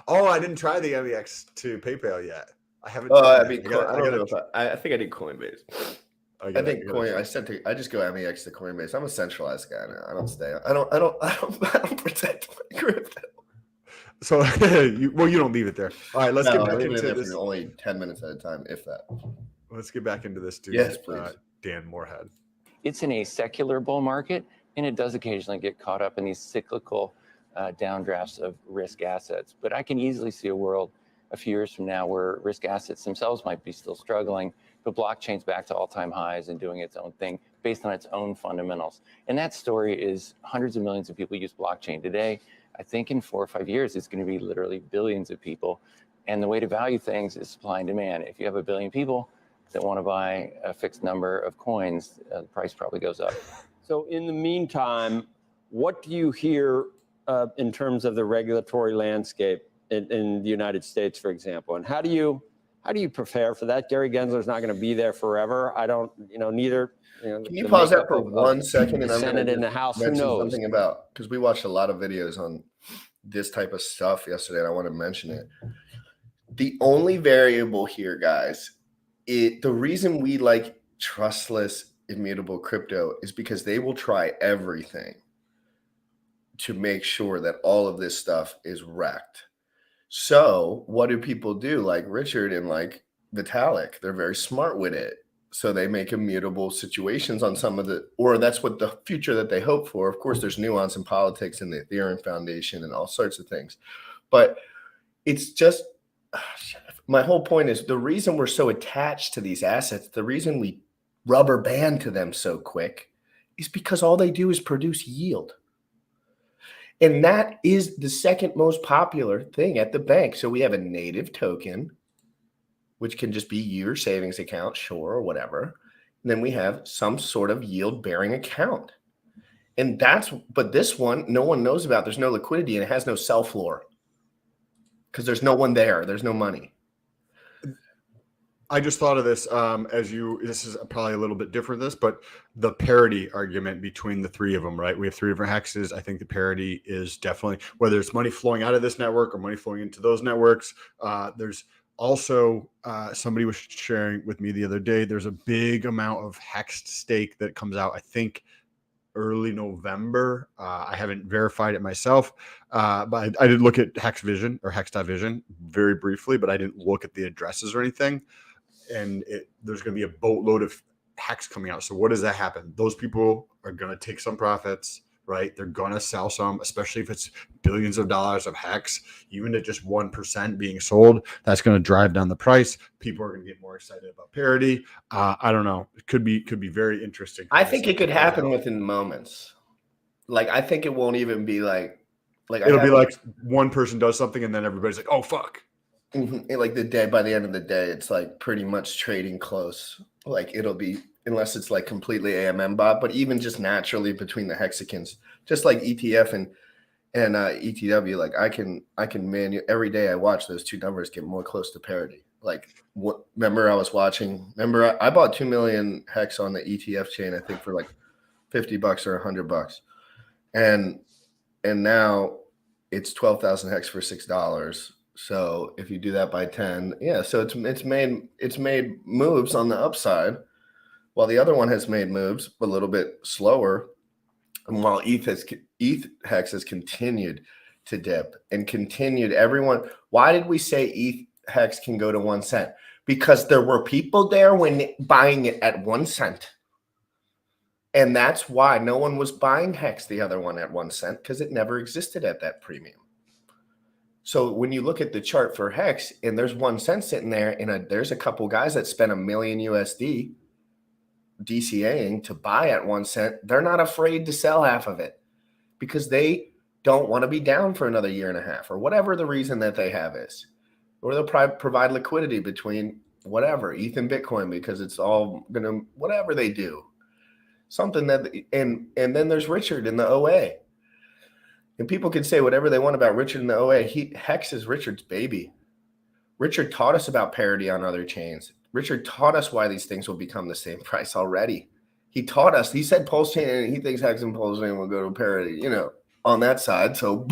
Oh, I didn't try the MEX to PayPal yet. I haven't. I tried mean, that. I don't know if I think I did Coinbase. I think gotta- I just go MEX to Coinbase. I'm a centralized guy now. I don't stay. I don't protect my crypto. So you don't leave it there. All right, let's No, get I back leave it in into there this. for only 10 minutes at a time, if that. Let's get back into this, dude. Yes, please. Dan Moorhead. It's in a secular bull market, and it does occasionally get caught up in these cyclical downdrafts of risk assets. But I can easily see a world a few years from now where risk assets themselves might be still struggling, but blockchain's back to all-time highs and doing its own thing based on its own fundamentals. And that story is hundreds of millions of people use blockchain today. I think in 4 or 5 years, it's going to be literally billions of people. And the way to value things is supply and demand. If you have 1 billion people that want to buy a fixed number of coins, the price probably goes up. So in the meantime, what do you hear in terms of the regulatory landscape in the United States, for example? And how do you prepare for that? Gary Gensler's not going to be there forever. I don't, neither. Can you pause that for 1 second? And the I'm going Senate and to the House. Who mention knows? something about, because we watched a lot of videos on this type of stuff yesterday, and I want to mention it. The only variable here, guys, the reason we like trustless, immutable crypto is because they will try everything to make sure that all of this stuff is wrecked. So what do people do? Like Richard and like Vitalik, they're very smart with it. So they make immutable situations on some of or that's what the future that they hope for. Of course, there's nuance in politics and the Ethereum Foundation and all sorts of things. But it's just, my whole point is the reason we're so attached to these assets, the reason we rubber band to them so quick is because all they do is produce yield. And that is the second most popular thing at the bank. So we have a native token, which can just be your savings account, sure, or whatever. And then we have some sort of yield bearing account. And but this one, no one knows about. There's no liquidity and it has no sell floor because there's no one there. There's no money. I just thought of this this is probably a little bit different but the parity argument between the three of them, right? We have 3 different hexes. I think the parity is definitely, whether it's money flowing out of this network or money flowing into those networks. There's also, somebody was sharing with me the other day, there's a big amount of hexed stake that comes out, I think, early November. I haven't verified it myself, but I did look at HexVision or Hex.vision very briefly, but I didn't look at the addresses or anything. And there's going to be a boatload of hex coming out. So what does that happen? Those people are going to take some profits, right? They're going to sell some, especially if it's billions of dollars of hex. Even at just 1% being sold, that's going to drive down the price. People are going to get more excited about parity. I don't know. It could be very interesting. I think it could happen within moments. Like, I think it won't even be like it'll be like one person does something and then everybody's like, oh, fuck. Like by the end of the day, it's like pretty much trading close. Like it'll be, unless it's like completely AMM bot, but even just naturally between the hexagons, just like ETF and ETW, like I can every day I watch those two numbers get more close to parity. Like remember I bought 2 million hex on the ETF chain, I think for like $50 or $100. And now it's 12,000 hex for $6. So if you do that by 10, yeah, so it's made moves on the upside, while the other one has made moves a little bit slower. And while ETH hex has continued to dip and continued, why did we say ETH hex can go to 1 cent? Because there were people there when buying it at 1 cent. And that's why no one was buying hex, the other one, at 1 cent, because it never existed at that premium. So when you look at the chart for hex and there's 1 cent sitting there and there's a couple guys that spent $1 million USD DCAing to buy at 1 cent, they're not afraid to sell half of it because they don't want to be down for another year and a half or whatever the reason that they have is. Or they'll provide liquidity between whatever, ETH and Bitcoin, because it's all going to, whatever they do. Something that, and then there's Richard in the OA. And people can say whatever they want about Richard in the OA. Hex is Richard's baby. Richard taught us about parity on other chains. Richard taught us why these things will become the same price already. He taught us. He said Pulse Chain, and he thinks Hex and Pulse Chain will go to parity, on that side. So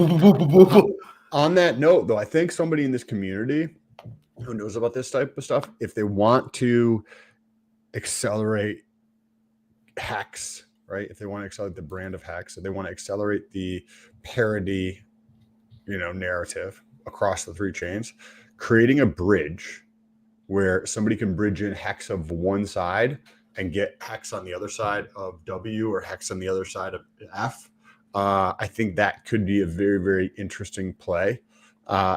on that note, though, I think somebody in this community who knows about this type of stuff, if they want to accelerate Hex, right? If they want to accelerate the brand of Hex, if they want to accelerate the parity, narrative across the three chains, creating a bridge where somebody can bridge in Hex of one side and get Hex on the other side of W or Hex on the other side of F. I think that could be a very, very interesting play.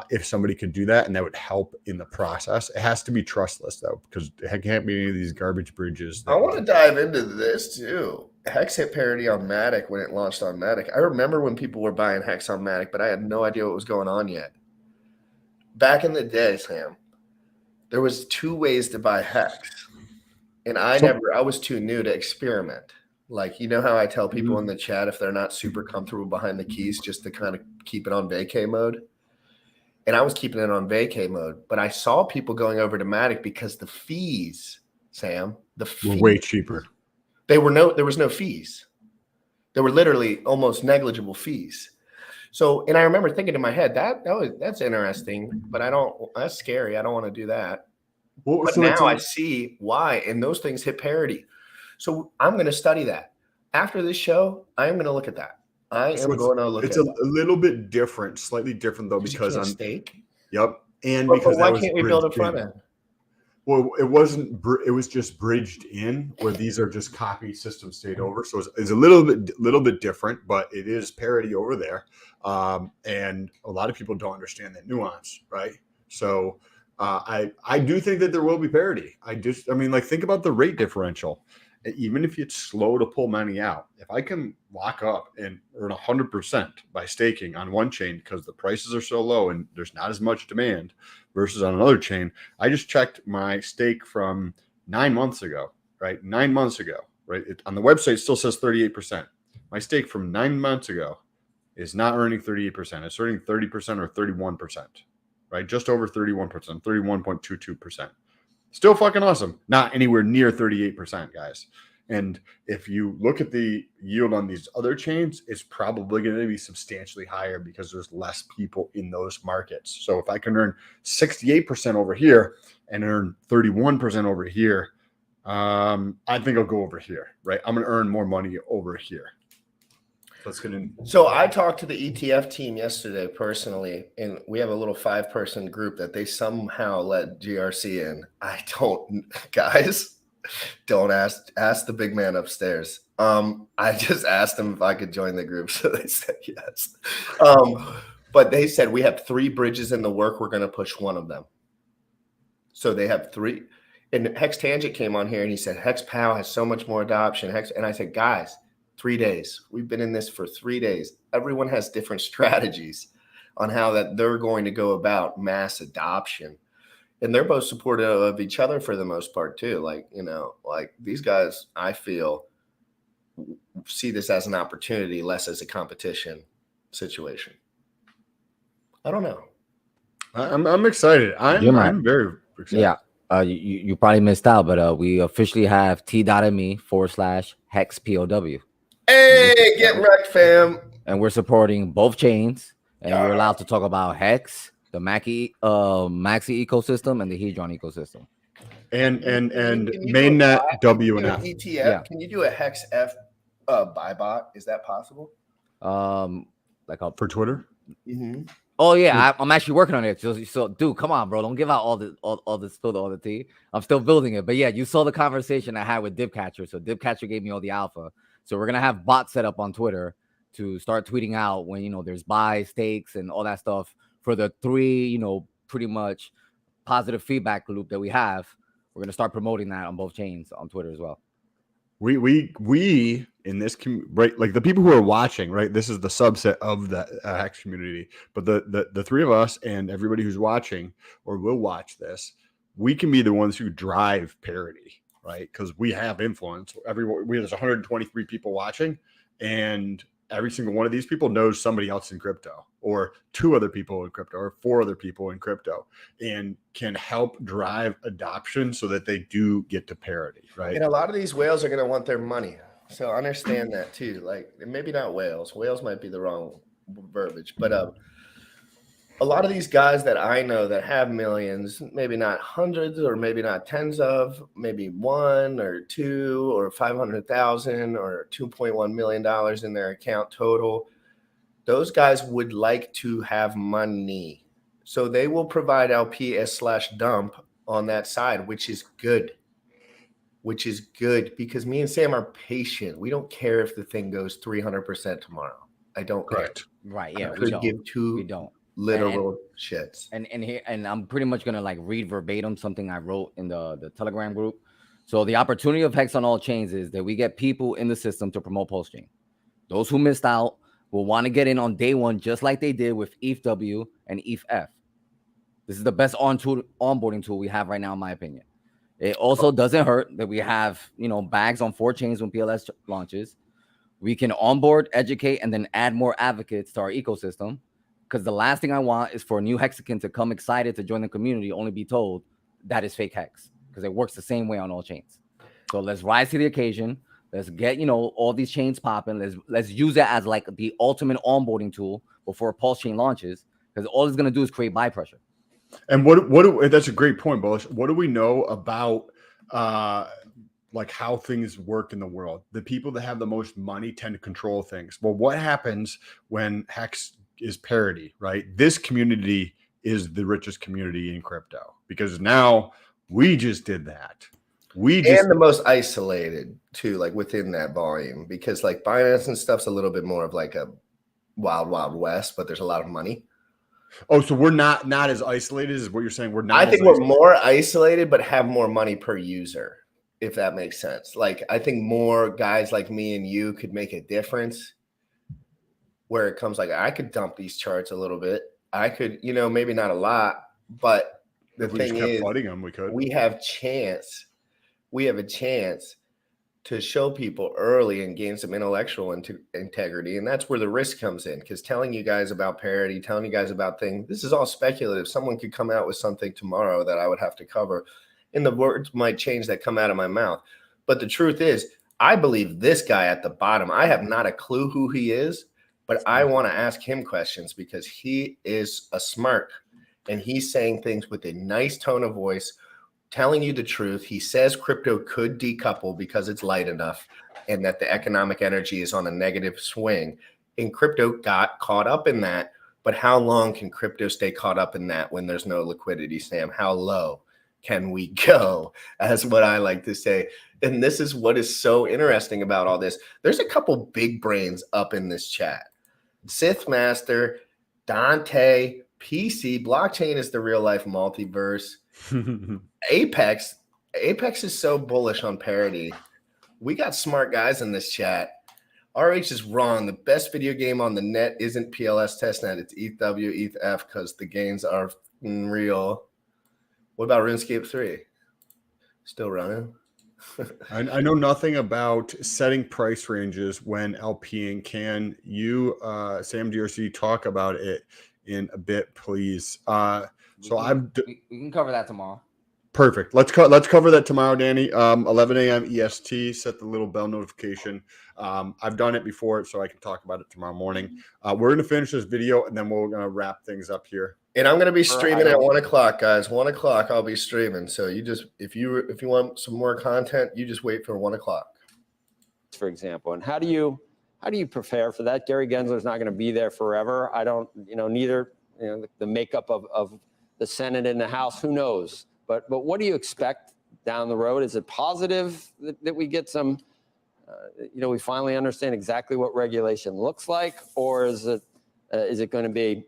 If somebody could do that, and that would help in the process. It has to be trustless, though, because it can't be any of these garbage bridges. I want to dive into this too. Hex hit parity on Matic when it launched on Matic. I remember when people were buying Hex on Matic, but I had no idea what was going on yet. Back in the day, Sam, there was 2 ways to buy Hex, and I was too new to experiment. Like, how I tell people in the chat if they're not super comfortable behind the keys, just to kind of keep it on vacay mode. And I was keeping it on vacay mode, but I saw people going over to Matic because the fees, Sam, were way cheaper. There was no fees. There were literally almost negligible fees. So, and I remember thinking in my head, that's interesting, but that's scary. I don't want to do that. Well, but now I see why, and those things hit parity. So I'm going to study that. After this show, I am going to look at that. It's a little bit different, slightly different though, because on stake. Yep, and because why can't we build a front end? Well, it wasn't. It was just bridged in, where these are just copy system state over. So it's a little bit different, but it is parity over there. And a lot of people don't understand that nuance, right? So I do think that there will be parity. Think about the rate differential. Even if it's slow to pull money out, if I can lock up and earn 100% by staking on one chain because the prices are so low and there's not as much demand versus on another chain. I just checked my stake from 9 months ago, right? 9 months ago, right? On the website, it still says 38%. My stake from 9 months ago is not earning 38%. It's earning 30% or 31%, right? Just over 31%, 31.22%. Still fucking awesome. Not anywhere near 38%, guys. And if you look at the yield on these other chains, it's probably going to be substantially higher because there's less people in those markets. So if I can earn 68% over here and earn 31% over here, I think I'll go over here, right? I'm going to earn more money over here. So I talked to the ETF team yesterday personally, and we have a little 5-person group that they somehow let GRC in. Guys, Don't ask the big man upstairs. I just asked them if I could join the group, so they said yes. But they said we have 3 bridges in the work. We're going to push one of them. So they have 3. And Hex Tangent came on here and he said Hex POW has so much more adoption. And I said, guys, 3 days. We've been in this for 3 days. Everyone has different strategies on how that they're going to go about mass adoption. And they're both supportive of each other for the most part too. Like, you know, like these guys, I feel, see this as an opportunity, less as a competition situation. I don't know. I'm excited. I'm very excited. Yeah. You probably missed out, but we officially have t.me/HexPOW. Hey, get wrecked, fam. And we're supporting both chains. And we're allowed to talk about Hex, the Maxi ecosystem, and the Hedron ecosystem. And Can you mainnet do a W and F. ETF? Yeah. Can you do a Hex F buy bot? Is that possible? Like For Twitter? Mm-hmm. Oh yeah, I'm actually working on it. So, dude, come on, bro, don't give out all the spill all the tea. I'm still building it, but yeah, you saw the conversation I had with Dipcatcher. So Dipcatcher gave me all the alpha. So we're gonna have bots set up on Twitter to start tweeting out when, you know, there's buys, stakes, and all that stuff for the 3, you know, pretty much positive feedback loop that we have. We're gonna start promoting that on both chains on Twitter as well. We in this right, like the people who are watching, right? This is the subset of the Hex community, but the 3 of us and everybody who's watching or will watch this, we can be the ones who drive parity, right? Because we have influence. There's 123 people watching, and every single one of these people knows somebody else in crypto, or 2 other people in crypto, or 4 other people in crypto, and can help drive adoption so that they do get to parity, right? And a lot of these whales are going to want their money. So understand that too. Like, maybe not whales. Whales might be the wrong verbiage, but a lot of these guys that I know that have millions, maybe not hundreds or maybe not tens of, maybe 1 or 2 or 500,000 or $2.1 million in their account total. Those guys would like to have money. So they will provide LP/dump on that side, which is good. Because me and Sam are patient. We don't care if the thing goes 300% tomorrow. I don't care. Right. Yeah. I could give 2 We don't. literal shits. And I'm pretty much gonna like read verbatim something I wrote in the Telegram group. So the opportunity of Hex on all chains is that we get people in the system to promote post-chain. Those who missed out will want to get in on day 1, just like they did with ETHW and ETHF. This is the best onboarding tool we have right now, in my opinion. It also doesn't hurt that we have, you know, bags on 4 chains when PLS launches. We can onboard, educate, and then add more advocates to our ecosystem. Because the last thing I want is for a new Hexican to come excited to join the community, only be told that is fake Hex, because it works the same way on all chains. So let's rise to the occasion. Let's get, you know, all these chains popping. Let's use it as like the ultimate onboarding tool before Pulse Chain launches, because all it's gonna do is create buy pressure. And that's a great point, Bullish. What do we know about like how things work in the world? The people that have the most money tend to control things. Well, what happens when Hex is parity, right? This community is the richest community in crypto, because now we just did that. And the most isolated too, like within that volume, because like Binance and stuff's a little bit more of like a wild west, but there's a lot of money. Oh, so we're not as isolated as what you're saying. We're not. I think we're more isolated, but have more money per user, if that makes sense. Like, I think more guys like me and you could make a difference. Where it comes, like, I could dump these charts a little bit. I could, you know, maybe not a lot, but the thing is, we have a chance to show people early and gain some intellectual integrity. And that's where the risk comes in, because telling you guys about parity, telling you guys about things, this is all speculative. Someone could come out with something tomorrow that I would have to cover, and the words might change that come out of my mouth. But the truth is, I believe this guy at the bottom, I have not a clue who he is, but I want to ask him questions because he is a smart, and he's saying things with a nice tone of voice, telling you the truth. He says crypto could decouple because it's light enough, and that the economic energy is on a negative swing. And crypto got caught up in that. But how long can crypto stay caught up in that when there's no liquidity, Sam? How low? can we go? As what I like to say. And this is what is so interesting about all this. There's a couple big brains up in this chat. Sith Master, Dante, PC, blockchain is the real life multiverse. Apex is so bullish on parity. We got smart guys in this chat. RH is wrong. The best video game on the net isn't PLS testnet. It's ETH-W, ETH-F because the gains are real. What about RuneScape 3? Still running? I know nothing about setting price ranges when LPing. Can you, Sam DRC, talk about it in a bit, please? We can cover that tomorrow. Perfect. Let's cover that tomorrow, Danny. 11 a.m. EST. Set the little bell notification. I've done it before, so I can talk about it tomorrow morning. We're going to finish this video, and then we're going to wrap things up here. And I'm going to be streaming at 1 o'clock, guys. 1 o'clock, I'll be streaming. So you just, if you want some more content, you just wait for 1 o'clock. For example, and how do you prepare for that? Gary Gensler's not going to be there forever. I don't, neither, the makeup of the Senate and the House, who knows? But what do you expect down the road? Is it positive that we get some, we finally understand exactly what regulation looks like, or is it going to be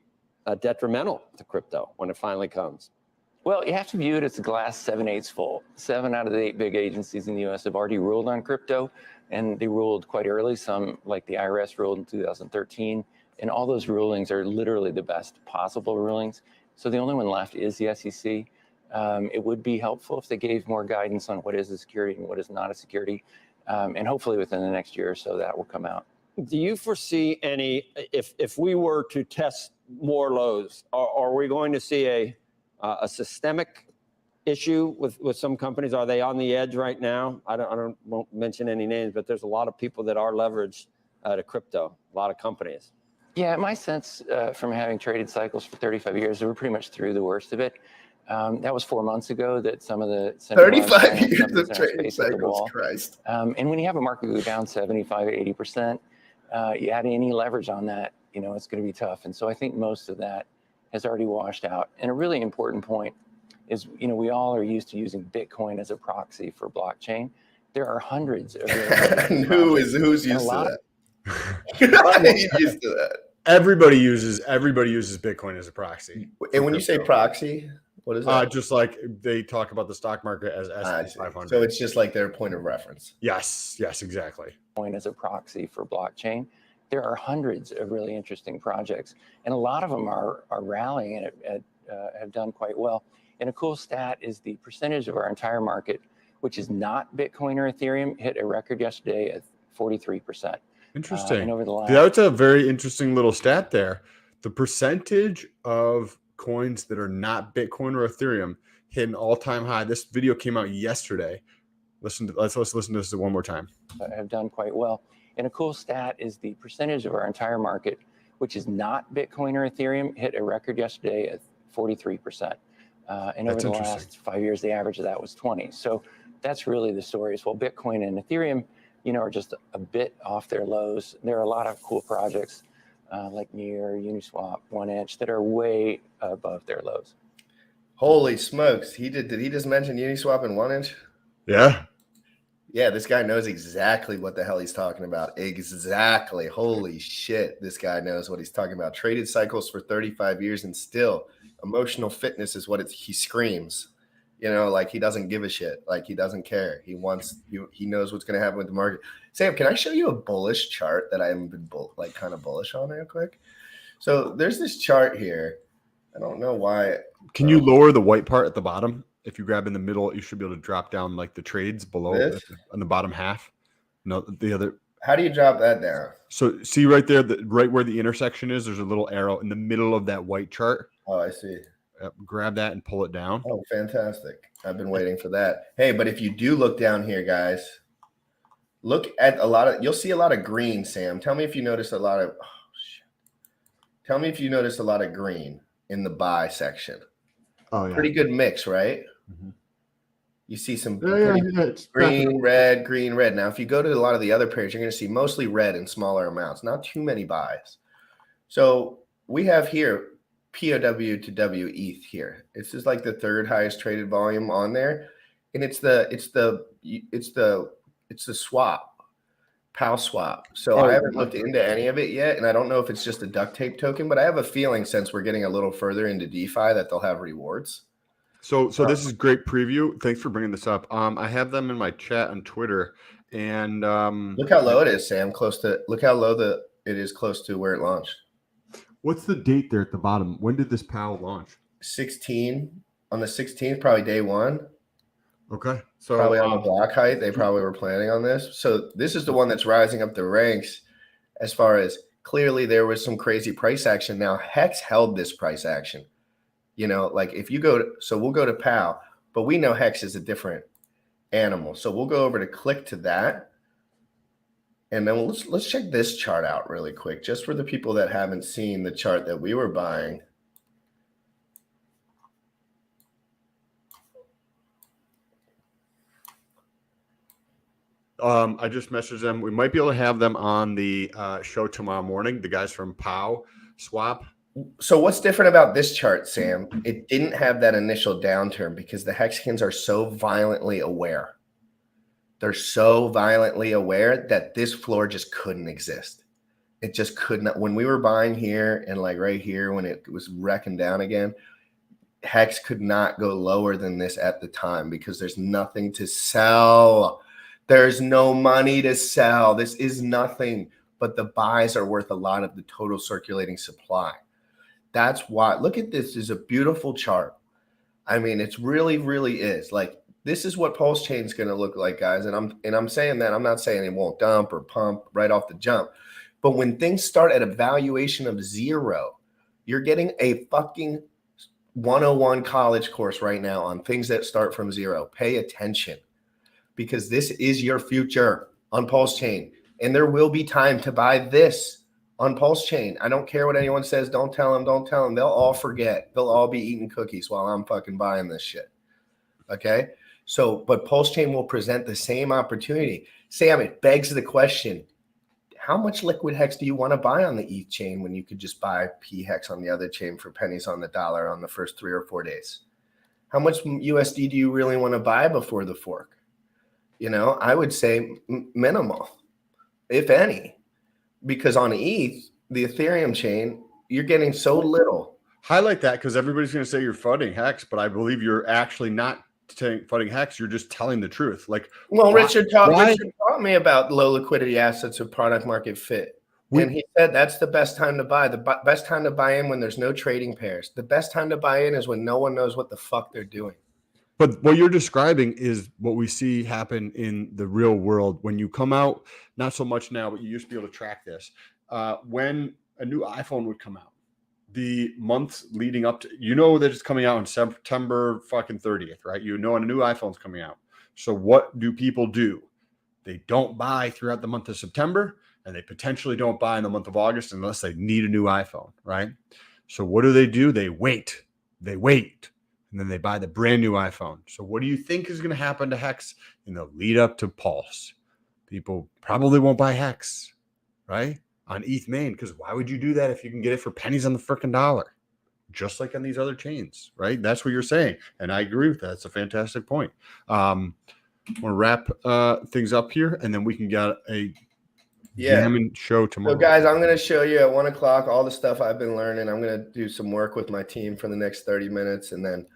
detrimental to crypto when it finally comes? Well, you have to view it as a glass 7/8 full. 7 out of the 8 big agencies in the U.S. have already ruled on crypto, and they ruled quite early. Some, like the IRS, ruled in 2013, and all those rulings are literally the best possible rulings. So the only one left is the SEC. It would be helpful if they gave more guidance on what is a security and what is not a security, and hopefully within the next year or so that will come out. Do you foresee any, if we were to test more lows, are we going to see a systemic issue with some companies? Are they on the edge right now? Won't mention any names, but there's a lot of people that are leveraged to crypto, a lot of companies. Yeah, my sense from having traded cycles for 35 years, we're pretty much through the worst of it. That was 4 months ago that some of the 35 years of trading cycles, Christ. And when you have a market go down 75, 80%, you add any leverage on that, it's going to be tough. And so I think most of that has already washed out. And a really important point is, we all are used to using Bitcoin as a proxy for blockchain. There are hundreds of who's used to that? Used to that. Everybody uses Bitcoin as a proxy. And when you say proxy, what is that? Just like they talk about the stock market as S&P 500. So it's just like their point of reference. Yes, exactly. Bitcoin as a proxy for blockchain. There are hundreds of really interesting projects, and a lot of them are rallying and have done quite well. And a cool stat is the percentage of our entire market, which is not Bitcoin or Ethereum, hit a record yesterday at 43%. Interesting. And over the last, that's a very interesting little stat there. The percentage of coins that are not Bitcoin or Ethereum hit an all-time high. This video came out yesterday. Let's listen to this one more time. Have done quite well. And a cool stat is the percentage of our entire market, which is not Bitcoin or Ethereum, hit a record yesterday at 43%. And over the last 5 years, the average of that was 20. So that's really the story. As well, Bitcoin and Ethereum, are just a bit off their lows. There are a lot of cool projects like Near, Uniswap, 1inch that are way above their lows. Holy smokes! Did he just mention Uniswap and 1inch? Yeah. Yeah, this guy knows exactly what the hell he's talking about. Exactly. Holy shit, this guy knows what he's talking about. Traded cycles for 35 years, and still emotional fitness is what he screams. Like he doesn't give a shit. Like he doesn't care. He knows what's going to happen with the market. Sam, can I show you a bullish chart that I haven't been kind of bullish on real quick? So there's this chart here. I don't know why. Can you lower the white part at the bottom? If you grab in the middle, you should be able to drop down like the trades below on the bottom half. No, the other. How do you drop that down? So see right there, right where the intersection is, there's a little arrow in the middle of that white chart. Oh, I see. Grab that and pull it down. Oh, fantastic. I've been waiting for that. Hey, but if you do look down here, guys, look at you'll see a lot of green, Sam. Tell me if you notice a lot of, tell me if you notice a lot of green in the buy section. Oh, yeah. Pretty good mix, right? Mm-hmm. You see some green, red. Now, if you go to a lot of the other pairs, you're going to see mostly red in smaller amounts, not too many buys. So we have here POW to W ETH here. This is like the third highest traded volume on there, and it's the swap, PAL swap. So I haven't looked into any of it yet, and I don't know if it's just a duct tape token, but I have a feeling since we're getting a little further into DeFi that they'll have rewards. So this is great preview. Thanks for bringing this up. I have them in my chat on Twitter, and look how low it is, Sam. Look how low it is close to where it launched. What's the date there at the bottom? When did this PAL launch? 16 on the 16th, probably day one. Okay, so Probably on the block height. They probably were planning on this. So this is the one that's rising up the ranks as far as clearly there was some crazy price action. Now Hex held this price action. You know, like if you we'll go to PAL, but we know Hex is a different animal. So we'll go over to click to that. And then let's check this chart out really quick, just for the people that haven't seen the chart that we were buying. I just messaged them. We might be able to have them on the show tomorrow morning, the guys from POW Swap. So what's different about this chart, Sam? It didn't have that initial downturn because the Hexicans are so violently aware. They're so violently aware that this floor just couldn't exist. It just could not. When we were buying here and like right here, when it was wrecking down again, Hex could not go lower than this at the time because there's nothing to sell. There's no money to sell. This is nothing, but the buys are worth a lot of the total circulating supply. That's why. Look at this. This is a beautiful chart. I mean, it's really, really is. Like, this is what Pulse Chain is going to look like, guys. And I'm saying that. I'm not saying it won't dump or pump right off the jump. But when things start at a valuation of 0, you're getting a fucking 101 college course right now on things that start from 0. Pay attention, because this is your future on Pulse Chain. And there will be time to buy this on Pulse Chain. I don't care what anyone says. Don't tell them. Don't tell them. They'll all forget. They'll all be eating cookies while I'm fucking buying this shit. Okay? So, but Pulse Chain will present the same opportunity. Sam, it begs the question, how much liquid hex do you want to buy on the ETH chain when you could just buy P hex on the other chain for pennies on the dollar on the first 3 or 4 days? How much USD do you really want to buy before the fork? You know, I would say minimal, if any, because on ETH, the Ethereum chain, you're getting so little. Highlight that, because everybody's going to say you're funding Hex, but I believe you're actually not funding Hex. You're just telling the truth. Like, well, Richard taught me about low liquidity assets with product market fit. And he said that's the best time to buy. The best time to buy in when there's no trading pairs. The best time to buy in is when no one knows what the fuck they're doing. But what you're describing is what we see happen in the real world when you come out, not so much now, but you used to be able to track this. When a new iPhone would come out, the months leading up to, you know that it's coming out on September fucking 30th, right? You know a new iPhone's coming out. So what do people do? They don't buy throughout the month of September, and they potentially don't buy in the month of August unless they need a new iPhone, right? So what do? They wait. And then they buy the brand new iPhone. So what do you think is going to happen to Hex in the lead up to Pulse? People probably won't buy Hex, right? On ETH main, because why would you do that if you can get it for pennies on the freaking dollar? Just like on these other chains, right? That's what you're saying. And I agree with that. It's a fantastic point. Want to wrap things up here, and then we can get a jamming show tomorrow. So guys, I'm going to show you at 1 o'clock all the stuff I've been learning. I'm going to do some work with my team for the next 30 minutes, and then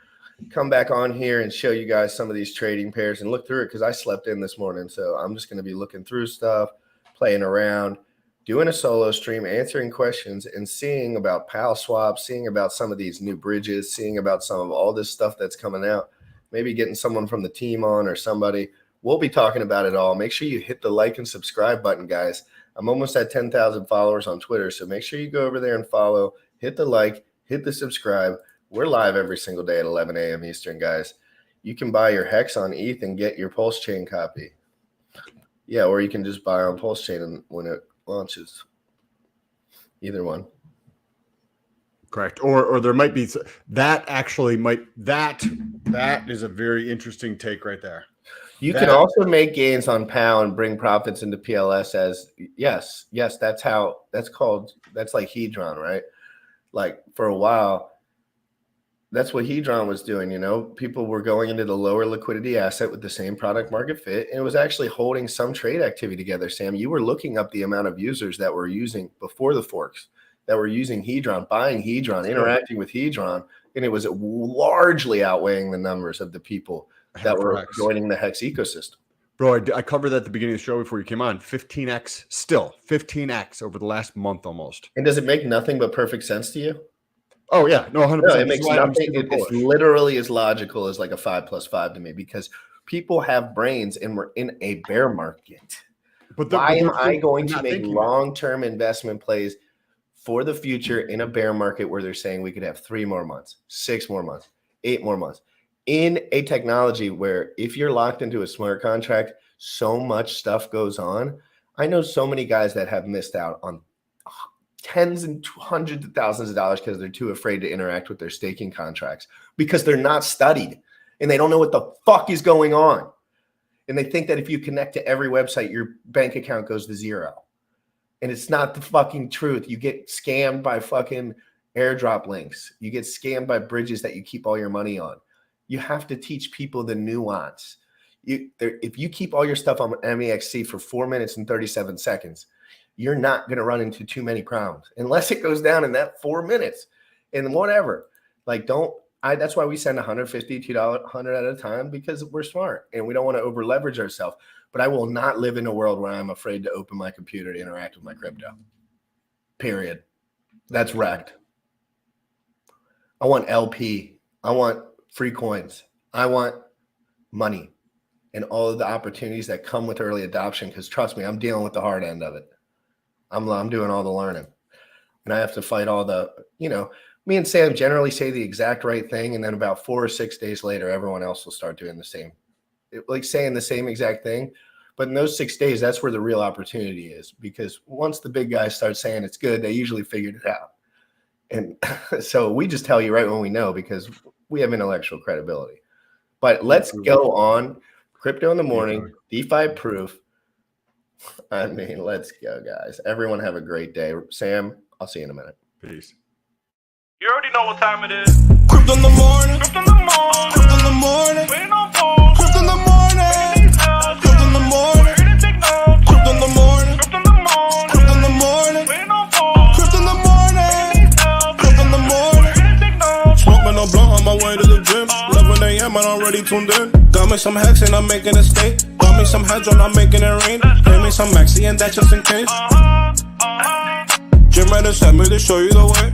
come back on here and show you guys some of these trading pairs and look through it, because I slept in this morning. So I'm just going to be looking through stuff, playing around, doing a solo stream, answering questions, and seeing about PAL swap, seeing about some of these new bridges, seeing about some of all this stuff that's coming out, maybe getting someone from the team on or somebody. We'll be talking about it all. Make sure you hit the like and subscribe button, guys. I'm almost at 10,000 followers on Twitter, so make sure you go over there and follow, hit the like, hit the subscribe. We're live every single day at 11 a.m. Eastern, guys. You can buy your Hex on ETH and get your Pulse Chain copy. Yeah, or you can just buy on Pulse Chain when it launches. Either one. Correct. Or there might be that is a very interesting take right there. You can also make gains on POW and bring profits into PLS as yes, that's like Hedron, right? like for a while, that's what Hedron was doing. You know, people were going into the lower liquidity asset with the same product market fit, and it was actually holding some trade activity together. Sam, you were looking up the amount of users that were using before the forks that were using Hedron, buying Hedron, interacting with Hedron, and it was largely outweighing the numbers of the people that were joining the Hex ecosystem. Bro, I covered that at the beginning of the show before you came on. 15x, still 15x over the last month almost. And does it make nothing but perfect sense to you? Oh yeah, no, 100%. No, it makes nothing. It's literally as logical as like a 5 + 5 to me, because people have brains and we're in a bear market. But why am I going to make long-term investment plays for the future in a bear market where they're saying we could have 3 more months, 6 more months, 8 more months in a technology where if you're locked into a smart contract, so much stuff goes on. I know so many guys that have missed out on tens and hundreds of thousands of dollars because they're too afraid to interact with their staking contracts because they're not studied and they don't know what the fuck is going on. And they think that if you connect to every website, your bank account goes to zero. And it's not the fucking truth. You get scammed by fucking airdrop links. You get scammed by bridges that you keep all your money on. You have to teach people the nuance. If you keep all your stuff on MEXC for 4 minutes and 37 seconds, you're not going to run into too many problems unless it goes down in that 4 minutes and whatever. Like, that's why we send $150, $200, $100 at a time, because we're smart and we don't want to over leverage ourselves. But I will not live in a world where I'm afraid to open my computer to interact with my crypto. Period. That's wrecked. I want LP. I want free coins. I want money and all of the opportunities that come with early adoption. Because trust me, I'm dealing with the hard end of it. I'm doing all the learning, and I have to fight all the, me and Sam generally say the exact right thing. And then about 4 or 6 days later, everyone else will start doing the same, like saying the same exact thing. But in those 6 days, that's where the real opportunity is, because once the big guys start saying it's good, they usually figured it out. And so we just tell you right when we know, because we have intellectual credibility. But let's go on crypto in the morning, DeFi proof. I mean, let's go, guys. Everyone have a great day. Sam, I'll see you in a minute. Peace. You already know what time it is. Crypto in the morning. Crypto in the morning. Crypto in the morning. Waiting on phones. Crypto in the morning. Crypto in the morning. Ready to take notes. Crypto in the morning. Crypto in the morning. Crypto in the morning. Waiting on phones. Crypto in the morning. Crypto in the morning. Ready to take notes. Smoking no blunt on my way to the gym. 11 a.m. and I'm already tuned in. Got me some hacks and I'm making a stake. Got me some hydro, I'm making it rain. Pay me some maxi and that's just in case. Jim ready to send me to show you the way.